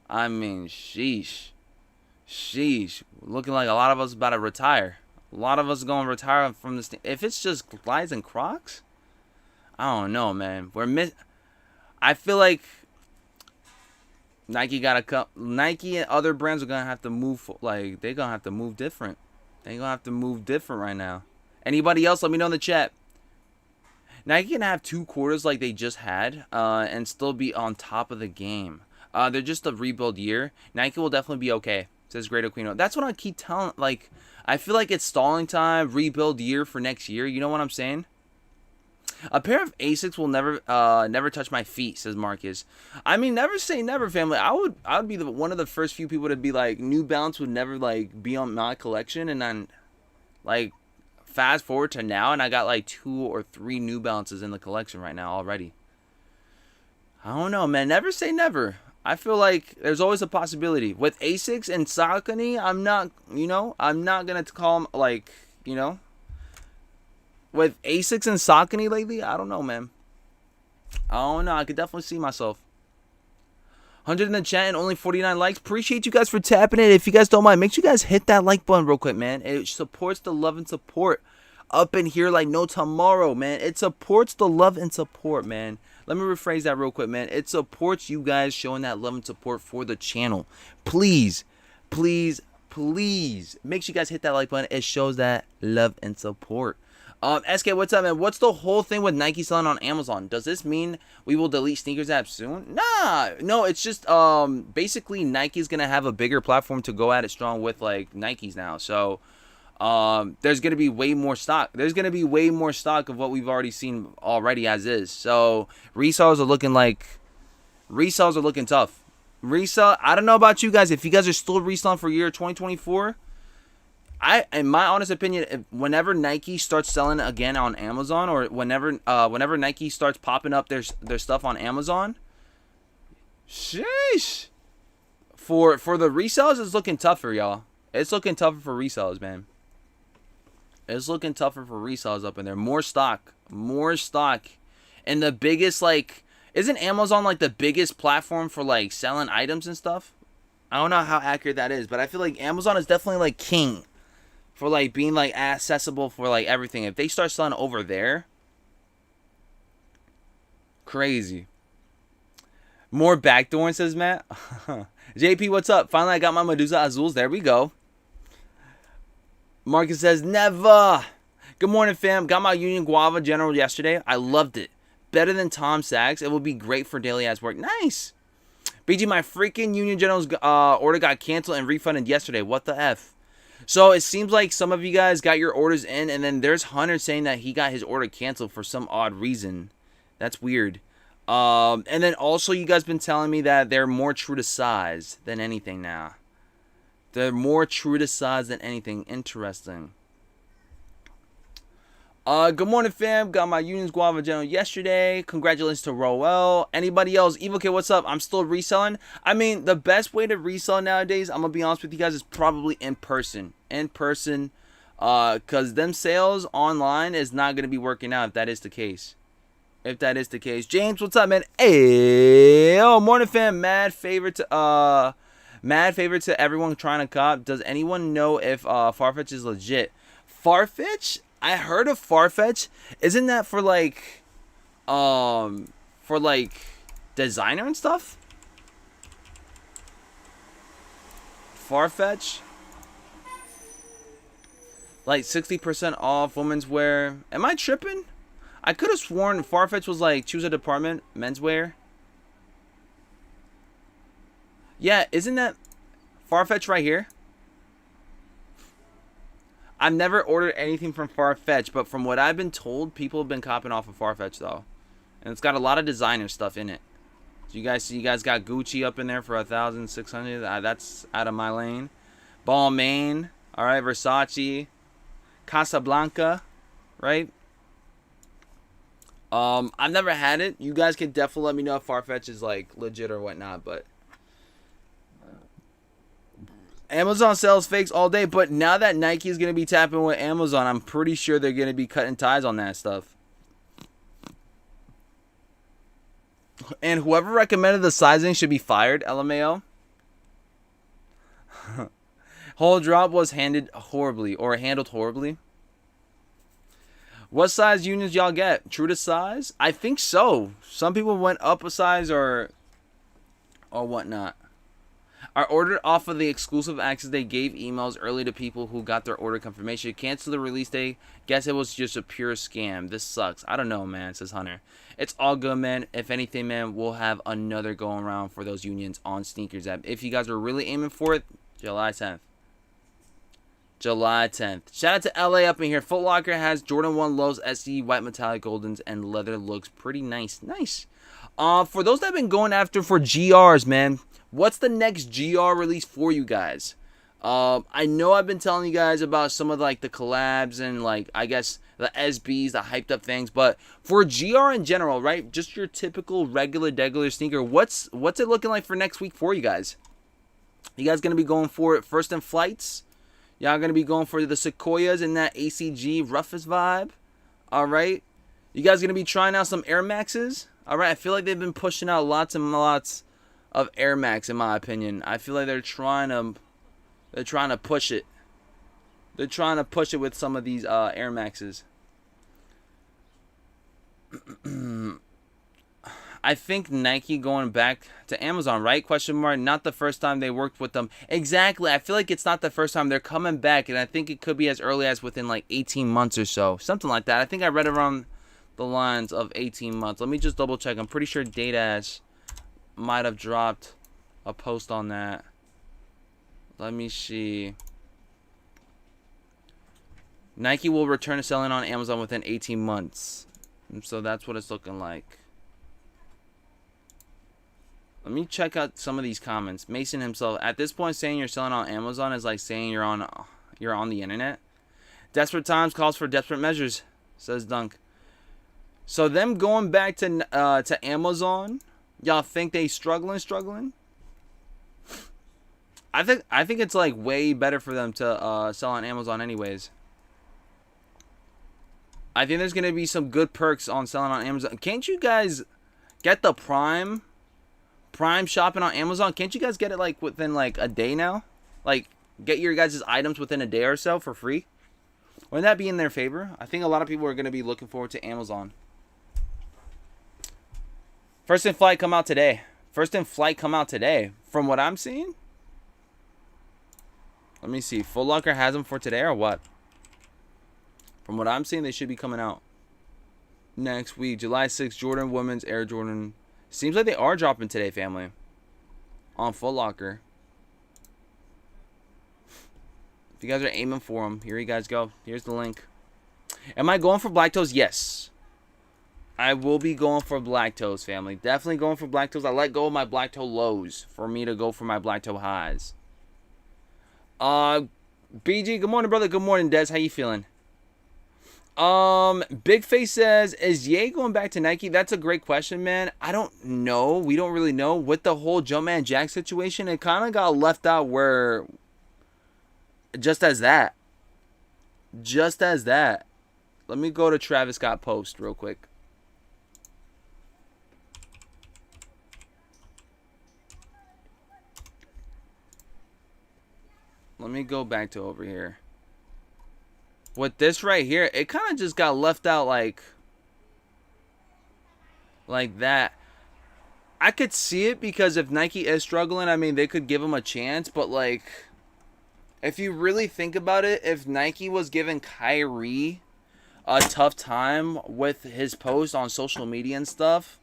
I mean, sheesh. Looking like a lot of us about to retire. A lot of us going to retire from this thing. If it's just slides and Crocs, I don't know, man. I feel like Nike and other brands are gonna have to move. Like they're gonna have to move different. They're gonna have to move different right now. Anybody else? Let me know in the chat. Nike can have 2 quarters like they just had, and still be on top of the game. They're just a rebuild year. Nike will definitely be okay, says Great Aquino. That's what I keep telling. Like, I feel like it's stalling time, rebuild year for next year. You know what I'm saying? A pair of Asics will never touch my feet, says Marcus. I mean, never say never, family. I would be one of the first few people to be like, New Balance would never like be on my collection, and then like fast forward to now, and I got like 2 or 3 New Balances in the collection right now already. I don't know, man. Never say never. I feel like there's always a possibility. With Asics and Saucony, I'm not going to call them, like, with Asics and Saucony lately, I don't know, man. I don't know. I could definitely see myself. 100 in the chat and only 49 likes. Appreciate you guys for tapping it. If you guys don't mind, make sure you guys hit that like button real quick, man. It supports the love and support up in here like no tomorrow, man. It supports the love and support, man. Let me rephrase that real quick, man. It supports you guys showing that love and support for the channel. Please, please, please make sure you guys hit that like button. It shows that love and support. SK, what's up, man? What's the whole thing with Nike selling on Amazon? Does this mean we will delete sneakers app soon? Nah, no, it's just basically Nike's gonna have a bigger platform to go at it strong with, like Nike's now. So there's gonna be way more stock. There's gonna be way more stock of what we've already seen already as is. So resellers are looking tough. I don't know about you guys. If you guys are still reselling for year 2024. In my honest opinion, whenever Nike starts selling again on Amazon, or whenever Nike starts popping up their stuff on Amazon, sheesh. For the resellers, it's looking tougher, y'all. It's looking tougher for resellers, man. It's looking tougher for resellers up in there. More stock. And the biggest, like, isn't Amazon like the biggest platform for like selling items and stuff? I don't know how accurate that is, but I feel like Amazon is definitely like king for like being like accessible for like everything. If they start selling over there, crazy. More backdooring, says Matt. JP, what's up? Finally, I got my Medusa Azuls. There we go. Marcus says, never. Good morning, fam. Got my Union Guava General yesterday. I loved it. Better than Tom Sachs. It will be great for daily ass work. Nice. BG, my freaking Union General's order got canceled and refunded yesterday. What the F? So it seems like some of you guys got your orders in, and then there's Hunter saying that he got his order canceled for some odd reason. That's weird. And then also you guys been telling me that they're more true to size than anything now. They're more true to size than anything. Interesting. Good morning, fam. Got my Unions Guava General yesterday. Congratulations to Roel. Anybody else? Evil Kid, what's up? I'm still reselling. I mean, the best way to resell nowadays, I'm going to be honest with you guys, is probably in person. In person. Because them sales online is not going to be working out if that is the case. If that is the case. James, what's up, man? Hey, oh, morning, fam. Mad favor to everyone trying to cop. Does anyone know if Farfetch is legit? Farfetch? I heard of Farfetch. Isn't that for like designer and stuff? Farfetch? Like 60% off women's wear. Am I tripping? I could have sworn Farfetch was like choose a department, menswear. Yeah, isn't that Farfetch right here? I've never ordered anything from Farfetch, but from what I've been told, people have been copping off of Farfetch though, and it's got a lot of designer stuff in it. So you guys see, you guys got Gucci up in there for 1,600. That's out of my lane. Balmain, all right, Versace, Casablanca, right? I've never had it. You guys can definitely let me know if Farfetch is like legit or whatnot, but. Amazon sells fakes all day, but now that Nike is going to be tapping with Amazon, I'm pretty sure they're going to be cutting ties on that stuff. And whoever recommended the sizing should be fired, LMAO. Whole drop was handled horribly. What size unions y'all get? True to size? I think so. Some people went up a size or whatnot. I ordered off of the exclusive access they gave emails early to people who got their order confirmation. Cancel the release day. Guess it was just a pure scam. This sucks. I don't know, man, says Hunter. It's all good, man. If anything, man, we'll have another going around for those unions on Sneakers app. If you guys are really aiming for it, July 10th. July 10th. Shout out to LA up in here. Foot Locker has Jordan 1 Lows SE white metallic goldens and leather looks pretty nice. Nice. For those that have been going after for GRs, man, what's the next GR release for you guys? I know I've been telling you guys about some of like the collabs and like I guess the SBs, the hyped up things, but for GR in general, right? Just your typical regular sneaker. What's it looking like for next week for you guys? You guys gonna be going for it first in flights? Y'all gonna be going for the Sequoias and that ACG roughest vibe? All right. You guys gonna be trying out some Air Maxes? All right. I feel like they've been pushing out lots and lots of Air Max, in my opinion. I feel like they're trying to push it. They're trying to push it with some of these Air Maxes. I think Nike going back to Amazon, right? Question mark. Not the first time they worked with them. Exactly. I feel like it's not the first time they're coming back, and I think it could be as early as within like 18 months or so, something like that. I think I read around the lines of 18 months. Let me just double check. I'm pretty sure Datash might have dropped a post on that. Let me see. Nike will return to selling on Amazon within 18 months. And so that's what it's looking like. Let me check out some of these comments. Mason himself, at this point, saying you're selling on Amazon is like saying you're on the internet. Desperate times calls for desperate measures, says Dunk. So them going back to Amazon, y'all think they struggling? I think it's like way better for them to sell on Amazon anyways. I think there's gonna be some good perks on selling on Amazon. Can't you guys get the Prime shopping on Amazon? Can't you guys get it like within like a day now? Like get your guys' items within a day or so for free? Wouldn't that be in their favor? I think a lot of people are gonna be looking forward to Amazon. First in Flight come out today. From what I'm seeing. Let me see. Foot Locker has them for today or what? From what I'm seeing, they should be coming out next week. July 6th, Jordan Women's Air Jordan. Seems like they are dropping today, family. On Foot Locker. If you guys are aiming for them, here you guys go. Here's the link. Am I going for Black Toes? Yes. I will be going for black toes, family. Definitely going for black toes. I let go of my black toe lows for me to go for my black toe highs. BG, good morning, brother. Good morning, Des. How you feeling? Big Face says, is Ye going back to Nike? That's a great question, man. I don't know. We don't really know. With the whole Jumpman Jack situation, it kind of got left out where just as that. Just as that. Let me go to Travis Scott post real quick. Let me go back to over here. With this right here, it kind of just got left out like that. I could see it because if Nike is struggling, I mean, they could give him a chance. But, like, if you really think about it, if Nike was giving Kyrie a tough time with his post on social media and stuff,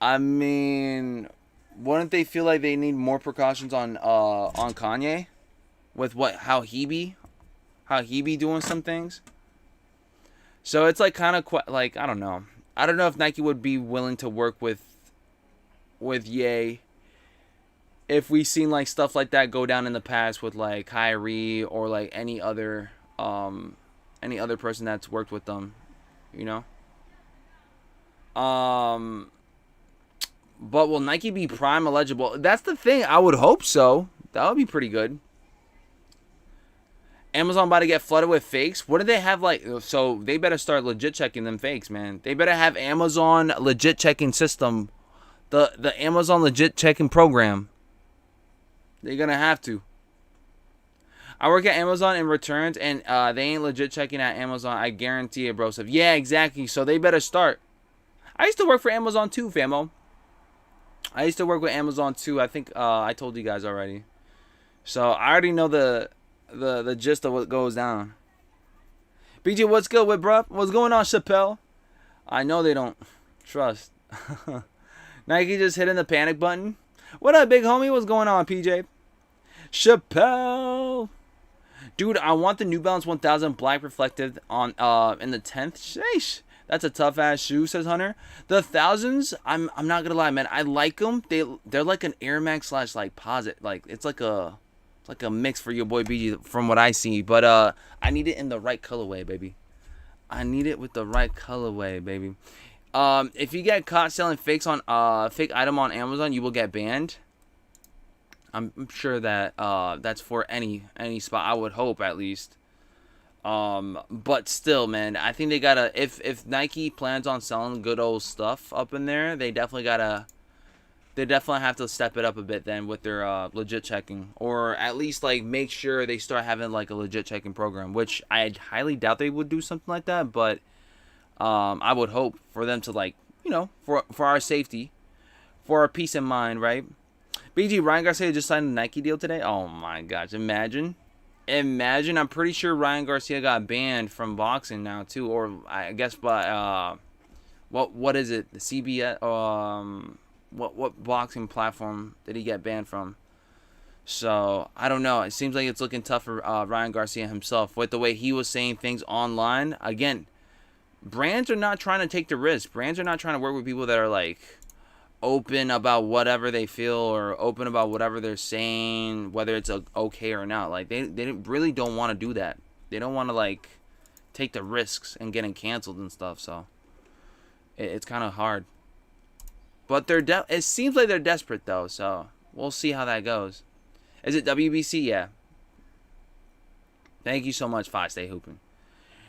I mean, wouldn't they feel like they need more precautions on Kanye with how he be doing some things? So it's like kind of like, I don't know if Nike would be willing to work with Ye if we seen like stuff like that go down in the past with like Kyrie or like any other person that's worked with them, you know. But will Nike be prime eligible? That's the thing. I would hope so. That would be pretty good. Amazon about to get flooded with fakes. What do they have like? So they better start legit checking them fakes, man. They better have Amazon legit checking system, the Amazon legit checking program. They're gonna have to. I work at Amazon in returns, and they ain't legit checking at Amazon. I guarantee it, bro. So yeah, exactly. So they better start. I used to work for Amazon too, famo. I used to work with Amazon too. I think I told you guys already. So I already know the gist of what goes down. BJ, what's good with bruh? What's going on, Chappelle? I know they don't trust. Nike just hitting the panic button. What up, big homie? What's going on, PJ? Chappelle. Dude, I want the New Balance 1000 black reflective on in the 10th. Sheesh. That's a tough ass shoe, says Hunter. The thousands, I'm not gonna lie, man. I like them. They're like an Air Max / like Posit. Like it's like a mix for your boy BG from what I see. But I need it in the right colorway, baby. I need it with the right colorway, baby. If you get caught selling fakes on fake item on Amazon, you will get banned. I'm sure that that's for any spot. I would hope at least. But still, man, I think they gotta. If Nike plans on selling good old stuff up in there, they definitely have to step it up a bit then with their legit checking, or at least like make sure they start having like a legit checking program, which I highly doubt they would do something like that. But I would hope for them to, like, you know, for our safety, for our peace of mind, right? BG, Ryan Garcia just signed a Nike deal today. Oh my gosh, imagine. I'm pretty sure Ryan Garcia got banned from boxing now too, or I guess by what is it? The CBS what boxing platform did he get banned from? So I don't know. It seems like it's looking tough for Ryan Garcia himself with the way he was saying things online. Again, brands are not trying to take the risk. Brands are not trying to work with people that are like open about whatever they feel or open about whatever they're saying, whether it's okay or not. Like they really don't want to do that. They don't want to like take the risks and getting canceled and stuff. So it's kind of hard. But it seems like they're desperate though. So we'll see how that goes. Is it WBC? Yeah. Thank you so much, Fox. Stay hooping.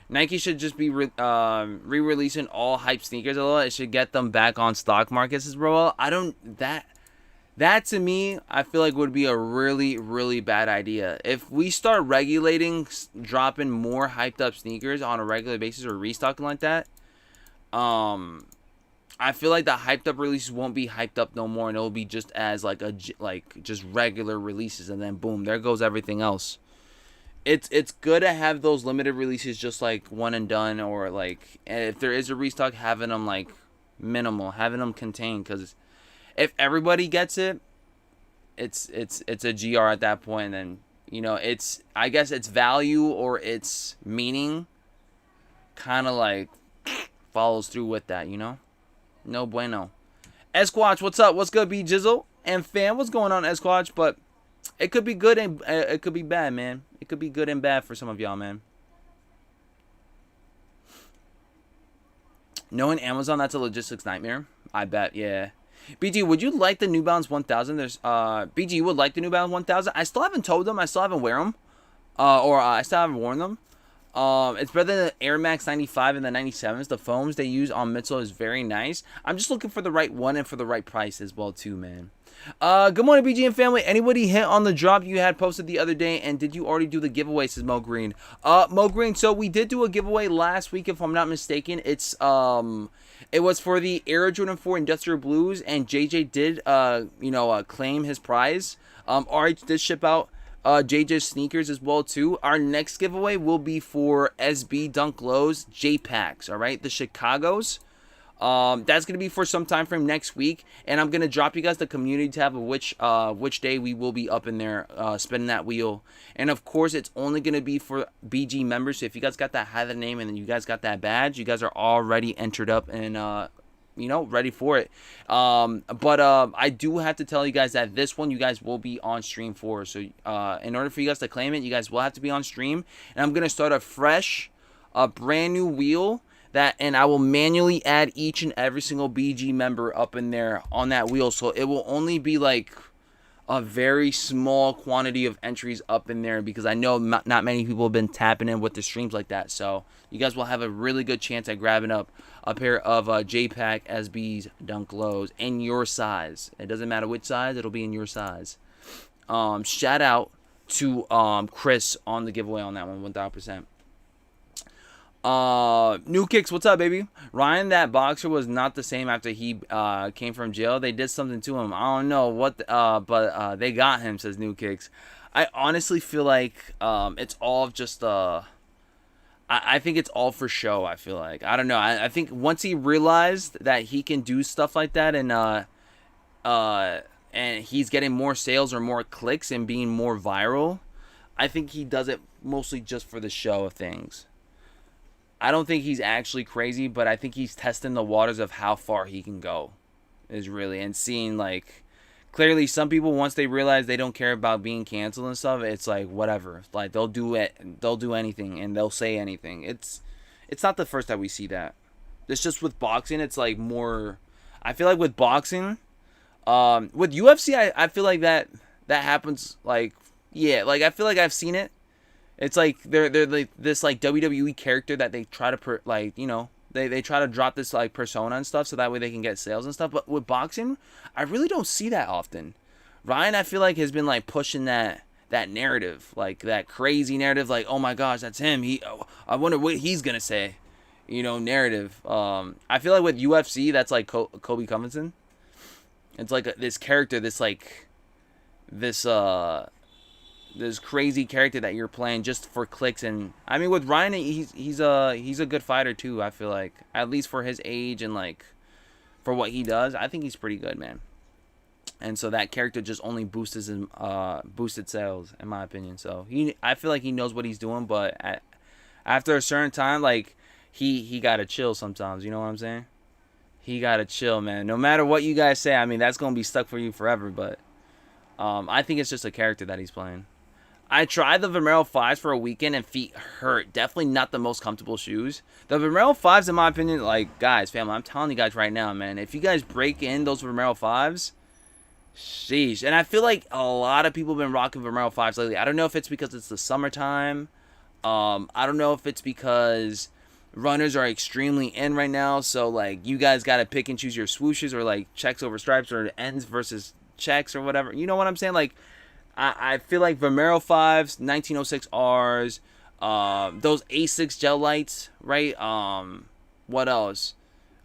Nike should just be re-releasing all hype sneakers. It should get them back on stock markets as well. That to me, I feel like would be a really, really bad idea. If we start regulating dropping more hyped up sneakers on a regular basis or restocking like that, I feel like the hyped up releases won't be hyped up no more, and it'll be just as just regular releases, and then boom, there goes everything else. It's good to have those limited releases just like one and done, or like if there is a restock, having them like minimal, having them contained, because if everybody gets it, it's a GR at that point. And then, you know, I guess its value or its meaning kind of like follows through with that, you know? No bueno. Esquatch, what's up? What's good, B Jizzle? And fam, what's going on, Esquatch? But it could be good and it could be bad, man. It could be good and bad for some of y'all, man. Knowing Amazon, that's a logistics nightmare. I bet, yeah. BG, would you like the New Balance 1000? There's BG, you would like the New Balance 1000? I still haven't told them. I still haven't wear them. I still haven't worn them. It's better than the Air Max 95 and the 97s. The foams they use on midsole is very nice. I'm just looking for the right one and for the right price as well too, man. Good morning, BG and family. Anybody hit on the drop you had posted the other day, and did you already do the giveaway, says Mo Green? Mo Green, so we did do a giveaway last week, if I'm not mistaken. It's it was for the Air Jordan 4 Industrial Blues, and JJ did claim his prize. RH did ship out JJ sneakers as well too. Our next giveaway will be for SB Dunk Lows J Packs, all right, the Chicagos. That's gonna be for some time frame next week, and I'm gonna drop you guys the community tab of which day we will be up in there spinning that wheel. And of course, it's only gonna be for BG members. So if you guys got that Heather name and then you guys got that badge, you guys are already entered up and ready for it. But I do have to tell you guys that this one you guys will be on stream for. So in order for you guys to claim it, you guys will have to be on stream, and I'm gonna start a brand new wheel. And I will manually add each and every single BG member up in there on that wheel. So it will only be like a very small quantity of entries up in there, because I know not many people have been tapping in with the streams like that. So you guys will have a really good chance at grabbing up a pair of JPack SB's Dunk Lows in your size. It doesn't matter which size, it'll be in your size. Shout out to Chris on the giveaway on that one, 1000%. New Kicks, what's up, baby? Ryan, that boxer was not the same after he came from jail. They did something to him. I don't know what, but they got him, says New Kicks. I honestly feel like it's all just I think it's all for show. I feel like, I don't know. I think once he realized that he can do stuff like that, and he's getting more sales or more clicks and being more viral, I think he does it mostly just for the show of things. I don't think he's actually crazy, but I think he's testing the waters of how far he can go, is really, and seeing, like, clearly some people, once they realize they don't care about being canceled and stuff, it's like, whatever, like, they'll do anything, and they'll say anything. It's not the first that we see that. It's just with boxing, it's like more, I feel like with boxing, with UFC, I feel like that happens, like, yeah, like, I feel like I've seen it. It's like they're like this like WWE character that they try to they try to drop this like persona and stuff so that way they can get sales and stuff. But with boxing, I really don't see that often. Ryan, I feel like, has been like pushing that narrative, like that crazy narrative, like, oh my gosh, that's him. I wonder what he's gonna say, narrative. I feel like with UFC, that's like Kobe Covington. It's like this character, this crazy character that you're playing just for clicks. And I mean, with Ryan, he's a good fighter too. I feel like, at least for his age and like for what he does, I think he's pretty good, man. And so that character just only boosted sales, in my opinion. So I feel like he knows what he's doing, but after a certain time, like he gotta chill sometimes. You know what I'm saying? He gotta chill, man. No matter what you guys say, I mean, that's gonna be stuck for you forever. But I think it's just a character that he's playing. I tried the Vomero 5s for a weekend and feet hurt. Definitely not the most comfortable shoes. The Vomero 5s, in my opinion, like, guys, family, I'm telling you guys right now, man, if you guys break in those Vomero 5s, sheesh. And I feel like a lot of people have been rocking Vomero 5s lately. I don't know if it's because it's the summertime. I don't know if it's because runners are extremely in right now. So, like, you guys got to pick and choose your swooshes, or, like, checks over stripes, or ends versus checks, or whatever. You know what I'm saying? Like, I feel like Vomero 5s, 1906Rs, those A6 gel lights, right? What else?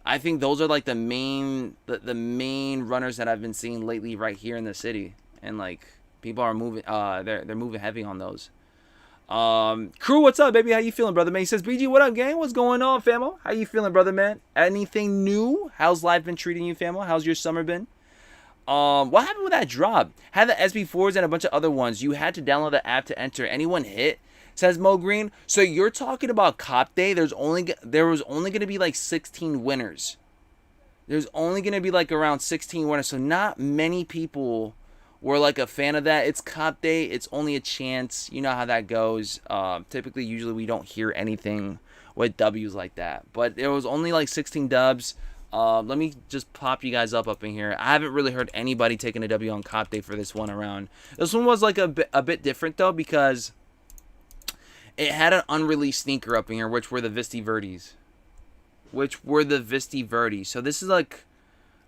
I think those are like the main runners that I've been seeing lately right here in the city, and like people are moving. They're moving heavy on those. Crew, what's up, baby? How you feeling, brother man? He says, BG, what up, gang? What's going on, famo? How you feeling, brother man? Anything new? How's life been treating you, famo? How's your summer been? What happened with that drop? Had the SB4s and a bunch of other ones. You had to download the app to enter. Anyone hit? says Mo Green. So you're talking about Cop Day. There was only going to be like 16 winners. There's only going to be like around 16 winners. So not many people were like a fan of that. It's Cop Day. It's only a chance. You know how that goes. Typically, usually we don't hear anything with W's like that. But there was only like 16 dubs. Let me just pop you guys up in here. I haven't really heard anybody taking a W on Cop Day for this one around. This one was like a bit different though, because it had an unreleased sneaker up in here, which were the Visti Verdes. So this is like,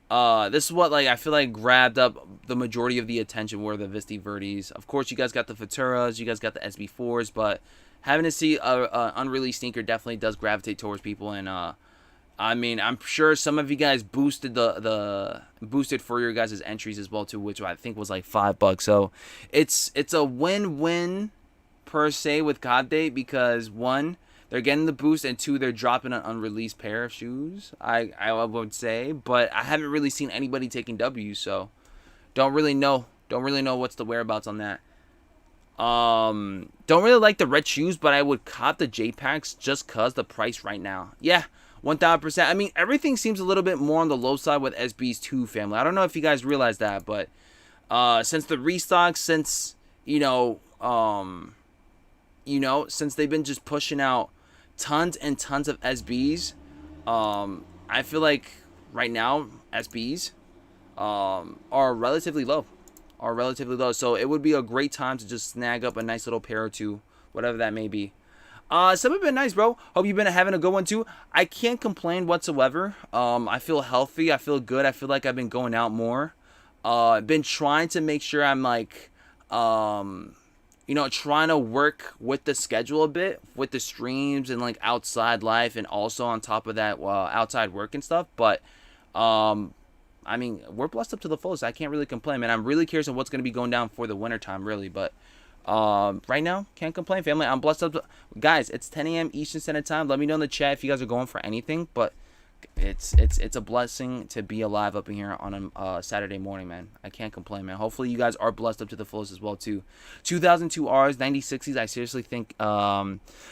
this is what like I feel like grabbed up the majority of the attention were the Visti Verdes. Of course, you guys got the Futuras, you guys got the SB4s, but having to see a unreleased sneaker definitely does gravitate towards people. And I mean, I'm sure some of you guys boosted boosted for your guys' entries as well too, which I think was like $5. So it's a win-win per se with Cop Day, because one, they're getting the boost, and two, they're dropping an unreleased pair of shoes, I would say. But I haven't really seen anybody taking W's, so don't really know what's the whereabouts on that. Don't really like the red shoes, but I would cop the J-Packs just cause the price right now. Yeah, 1000%. I mean, everything seems a little bit more on the low side with SB's 2 family. I don't know if you guys realize that, but since the restocks, since since they've been just pushing out tons and tons of SBs, I feel like right now SBs are relatively low. So it would be a great time to just snag up a nice little pair or two, whatever that may be. Some have been nice, bro. Hope you've been having a good one too. I can't complain whatsoever. I feel healthy. I feel good. I feel like I've been going out more. I've been trying to make sure I'm like, trying to work with the schedule a bit, with the streams and like outside life, and also on top of that, outside work and stuff. But, I mean, we're blessed up to the fullest. I can't really complain, man. I'm really curious on what's going to be going down for the winter time, really. But right now, can't complain, family. I'm blessed up. Guys, it's 10 a.m. Eastern Standard Time. Let me know in the chat if you guys are going for anything. But it's a blessing to be alive up in here on a Saturday morning, man. I can't complain, man. Hopefully you guys are blessed up to the fullest as well too. 2002 Rs, 9060s.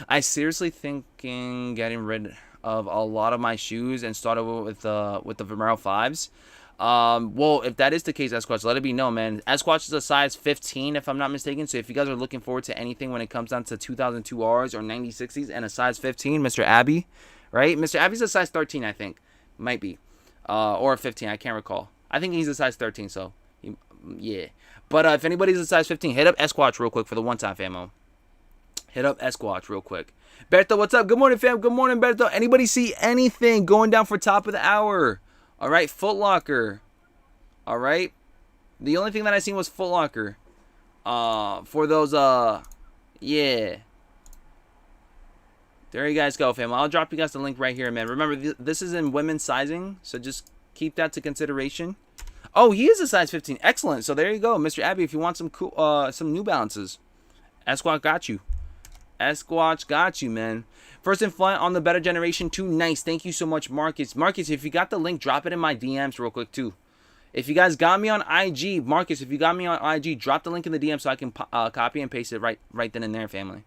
I seriously thinking getting rid of a lot of my shoes and started with the Vomero 5s. Well, if that is the case, Esquatch, let it be known, man. Esquatch is a size 15, if I'm not mistaken. So if you guys are looking forward to anything when it comes down to 2002 Rs or 9060s and a size 15, Mr. Abby, right? Mr. Abby's a size 13, I think. Might be. Or a 15, I can't recall. I think he's a size 13, so, yeah. But if anybody's a size 15, hit up Esquatch real quick for the one-time famo. Hit up Esquatch real quick. Berto, what's up? Good morning, fam. Good morning, Berto. Anybody see anything going down for top of the hour? All right, Foot Locker. All right. The only thing that I seen was Foot Locker. For those, yeah. There you guys go, fam. I'll drop you guys the link right here, man. Remember, this is in women's sizing, so just keep that to consideration. Oh, he is a size 15. Excellent. So there you go, Mr. Abby. If you want some cool, some New Balances, Esquatch got you. Esquatch got you, man. First in flight on the Better Generation 2. Nice. Thank you so much, Marcus. Marcus, if you got the link, drop it in my DMs real quick, too. If you guys got me on IG, Marcus, if you got me on IG, drop the link in the DM so I can copy and paste it right then and there, family.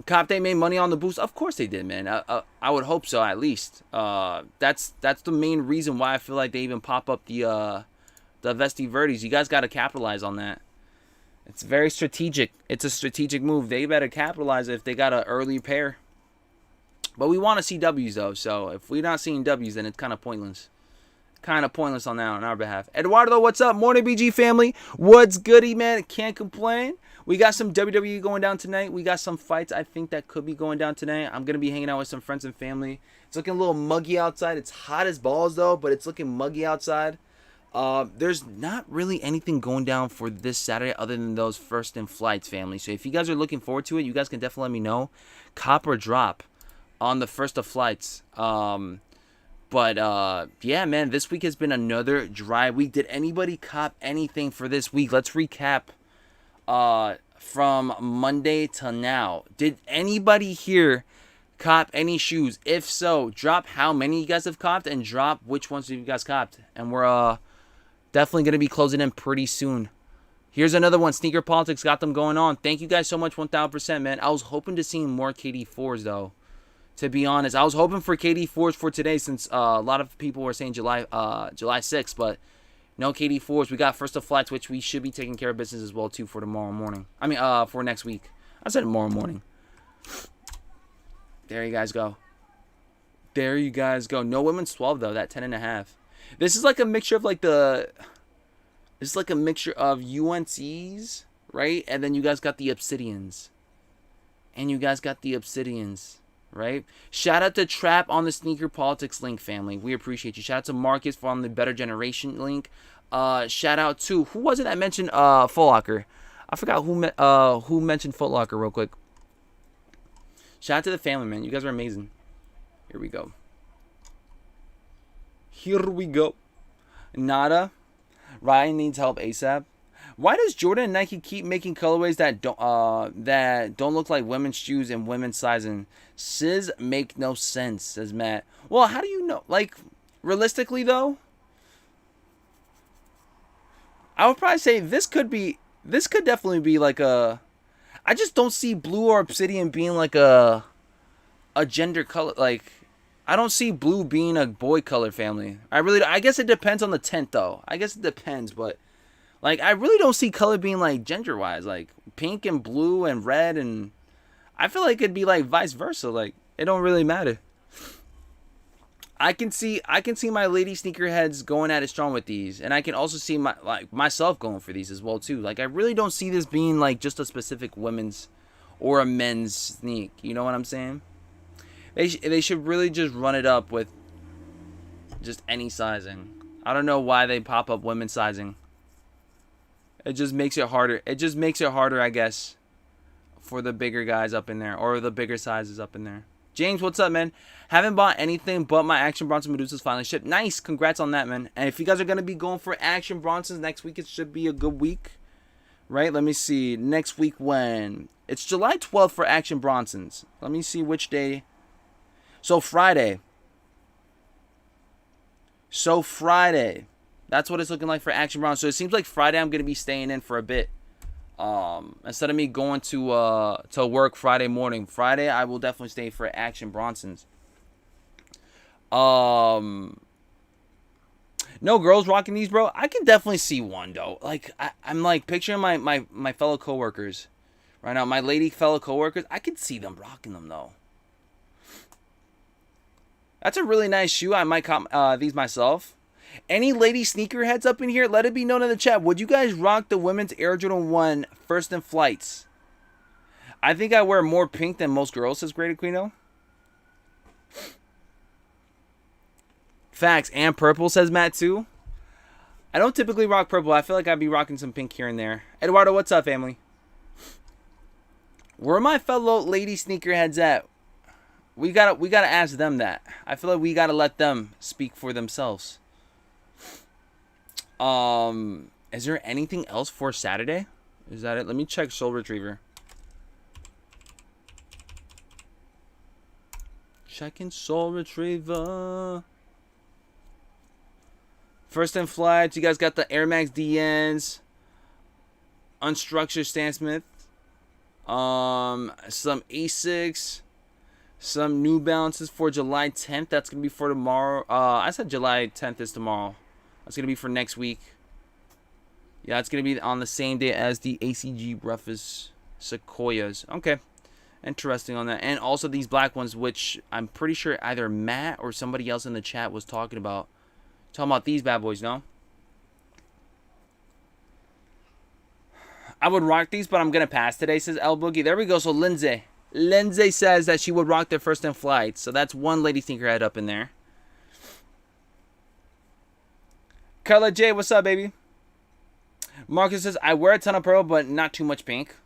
Cop Day made money on the boost. Of course they did, man. I would hope so, at least. That's the main reason why I feel like they even pop up the Visti Verdes. You guys got to capitalize on that. It's very strategic. It's a strategic move. They better capitalize if they got an early pair. But we want to see W's, though. So if we're not seeing W's, then it's kind of pointless. Kind of pointless on that on our behalf. Eduardo, what's up? Morning, BG family. What's goody, man? Can't complain. We got some WWE going down tonight. We got some fights I think that could be going down tonight. I'm going to be hanging out with some friends and family. It's looking a little muggy outside. It's hot as balls, though, but it's looking muggy outside. There's not really anything going down for this Saturday other than those first in flights, family. So if you guys are looking forward to it, you guys can definitely let me know. Cop or drop on the first of flights. But yeah, man, this week has been another dry week. Did anybody cop anything for this week? Let's recap from Monday to now. Did anybody here cop any shoes? If so, drop how many you guys have copped and drop which ones you guys copped. And we're definitely going to be closing in pretty soon Here's another one. Sneaker Politics got them going on. Thank you guys so much, 1,000%, man. I was hoping to see more KD4s, though. To be honest, I was hoping for KD4s for today since a lot of people were saying July 6th, but no KD4s. We got First of Flights, which we should be taking care of business as well, too, for tomorrow morning. I mean, for next week. I said tomorrow morning. There you guys go. There you guys go. No women's 12, though. That 10.5. This is like a mixture of like the... It's like a mixture of UNCs, right? And then you guys got the Obsidians. Right? Shout out to Trap on the Sneaker Politics link, family. We appreciate you. Shout out to Marcus on the Better Generation link. Shout out to... Who was it that mentioned Foot Locker? I forgot who mentioned Foot Locker real quick. Shout out to the family, man. You guys are amazing. Here we go. Nada. Ryan needs help ASAP. Why does Jordan and Nike keep making colorways that don't look like women's shoes and women's sizing? Sizz make no sense, says Matt. Well, how do you know? Like, realistically though, I would probably say this could definitely be like a... I just don't see blue or obsidian being like a gender color. Like, I don't see blue being a boy color, family. I guess it depends on the tint though. I guess it depends, but like I really don't see color being like gender wise, like pink and blue and red, and I feel like it'd be like vice versa. Like it don't really matter. I can see my lady sneakerheads going at it strong with these, and I can also see myself going for these as well too. Like I really don't see this being like just a specific women's or a men's sneak. You know what I'm saying? They should really just run it up with just any sizing. I don't know why they pop up women's sizing. It just makes it harder. It just makes it harder, I guess, for the bigger guys up in there or the bigger sizes up in there. James, what's up, man? Haven't bought anything but my Action Bronson Medusas finally shipped. Nice. Congrats on that, man. And if you guys are going to be going for Action Bronsons next week, it should be a good week. Right? Let me see. Next week when? It's July 12th for Action Bronsons. Let me see which day. So Friday. That's what it's looking like for Action Bronsons. So it seems like Friday I'm going to be staying in for a bit. Instead of me going to work Friday morning. Friday I will definitely stay for Action Bronsons. No girls rocking these, bro. I can definitely see one though. Like I'm like picturing my fellow coworkers right now. My lady fellow coworkers. I could see them rocking them though. That's a really nice shoe. I might cop these myself. Any lady sneakerheads up in here? Let it be known in the chat. Would you guys rock the women's Air Jordan 1 First in Flights? I think I wear more pink than most girls, says Great Aquino. Facts. And purple, says Matt too. I don't typically rock purple. I feel like I'd be rocking some pink here and there. Eduardo, what's up, family? Where are my fellow lady sneakerheads at? We gotta ask them that. I feel like we gotta let them speak for themselves. Is there anything else for Saturday? Is that it? Let me check Soul Retriever. Checking Soul Retriever. First in Flights. You guys got the Air Max DNs. Unstructured Stan Smith. Some Asics. Some New Balances for July 10th. That's going to be for tomorrow. I said July 10th is tomorrow. That's going to be for next week. Yeah, it's going to be on the same day as the ACG Rufus Sequoias. Okay. Interesting on that. And also these black ones, which I'm pretty sure either Matt or somebody else in the chat was talking about. Talking about these bad boys, no? I would rock these, but I'm going to pass today, says El Boogie. There we go. So Lindsay. Lindsay says that she would rock their First in Flight. So that's one lady sneakerhead up in there. Carla J, what's up, baby? Marcus says, I wear a ton of purple, but not too much pink.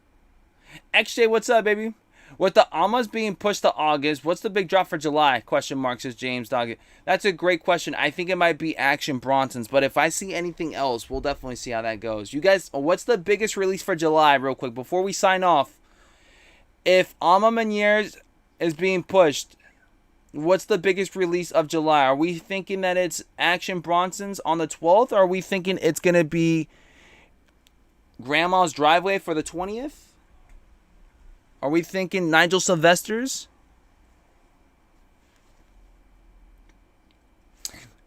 XJ, what's up, baby? With the Almas being pushed to August, what's the big drop for July? Question mark, says James Doggett. That's a great question. I think it might be Action Bronsons, but if I see anything else, we'll definitely see how that goes. You guys, what's the biggest release for July, real quick, before we sign off? If Alma Meniere's is being pushed, what's the biggest release of July? Are we thinking that it's Action Bronsons on the 12th, or are we thinking it's going to be Grandma's Driveway for the 20th? Are we thinking Nigel Sylvester's?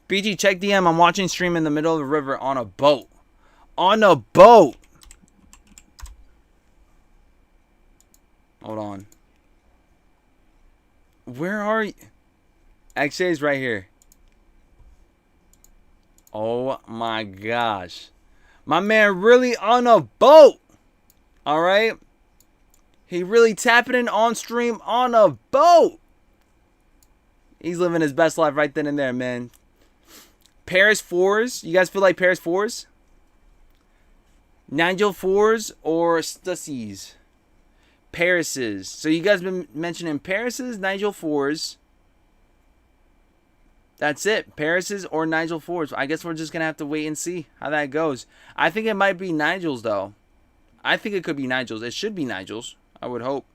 BG, check DM. I'm watching stream in the middle of the river on a boat. On a boat! Hold on. Where are you? XJ's right here. Oh my gosh. My man really on a boat. Alright? He really tapping in on stream on a boat. He's living his best life right then and there, man. Paris 4s. You guys feel like Paris 4s? Nigel 4s or Stussies? Paris's. So you guys been mentioning Paris's, Nigel 4s. That's it. Paris's or Nigel 4s. I guess we're just going to have to wait and see how that goes. I think it might be Nigel's, though. I think it could be Nigel's. It should be Nigel's. I would hope.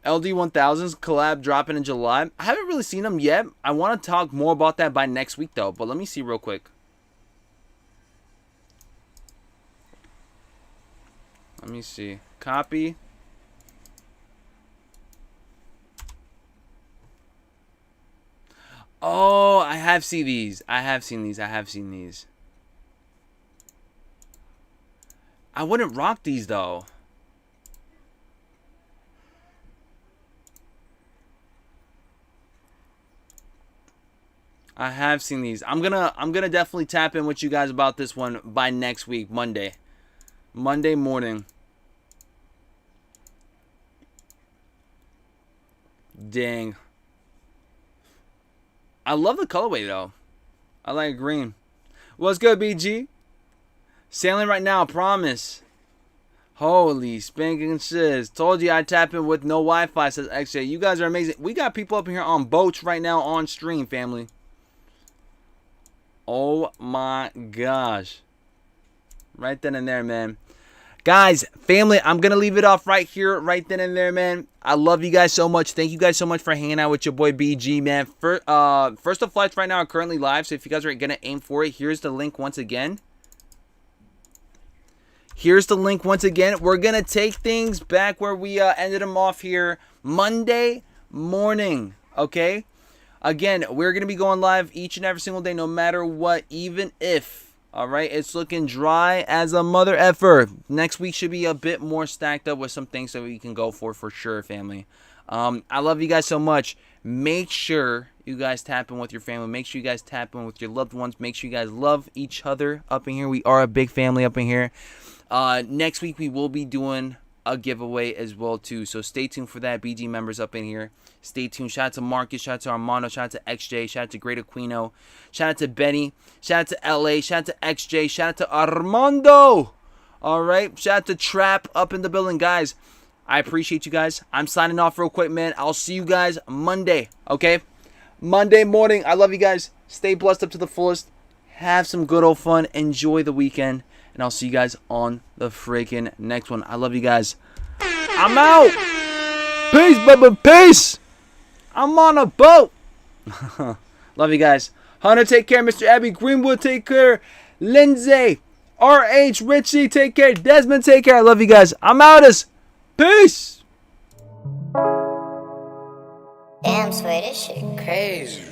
LD1000's collab dropping in July. I haven't really seen them yet. I want to talk more about that by next week, though. But let me see real quick. Let me see. Copy. Oh, I have seen these. I have seen these. I wouldn't rock these, though. I have seen these. I'm gonna definitely tap in with you guys about this one by next week, Monday. Monday morning. Dang. I love the colorway, though. I like green. What's good, BG? Sailing right now, promise. Holy spanking shiz. Told you I'd tap in with no Wi-Fi, says XJ. You guys are amazing. We got people up in here on boats right now on stream, family. Oh my gosh. Right then and there, man. Guys, family, I'm going to leave it off right here, right then and there, man. I love you guys so much. Thank you guys so much for hanging out with your boy BG, man. First of flights right now are currently live, so if you guys are going to aim for it, here's the link once again. Here's the link once again. We're going to take things back where we ended them off here Monday morning, okay? Again, we're going to be going live each and every single day, no matter what, even if, all right, it's looking dry as a mother effer. Next week should be a bit more stacked up with some things that we can go for sure, family. I love you guys so much. Make sure you guys tap in with your family. Make sure you guys tap in with your loved ones. Make sure you guys love each other up in here. We are a big family up in here. Next week, we will be doing a giveaway as well, too. So stay tuned for that, BG members up in here. Stay tuned. Shout out to Marcus. Shout out to Armando. Shout out to XJ. Shout out to Great Aquino. Shout out to Benny. Shout out to LA. Shout out to XJ. Shout out to Armando. All right. Shout out to Trap up in the building, guys. I appreciate you guys. I'm signing off real quick, man. I'll see you guys Monday, okay? Monday morning. I love you guys. Stay blessed up to the fullest. Have some good old fun. Enjoy the weekend. And I'll see you guys on the freaking next one. I love you guys. I'm out. Peace, baby. Peace. I'm on a boat. Love you guys. Hunter, take care. Mr. Abby Greenwood, take care. Lindsay, RH, Richie, take care. Desmond, take care. I love you guys. I'm out. Peace. Damn, Sway, this shit crazy.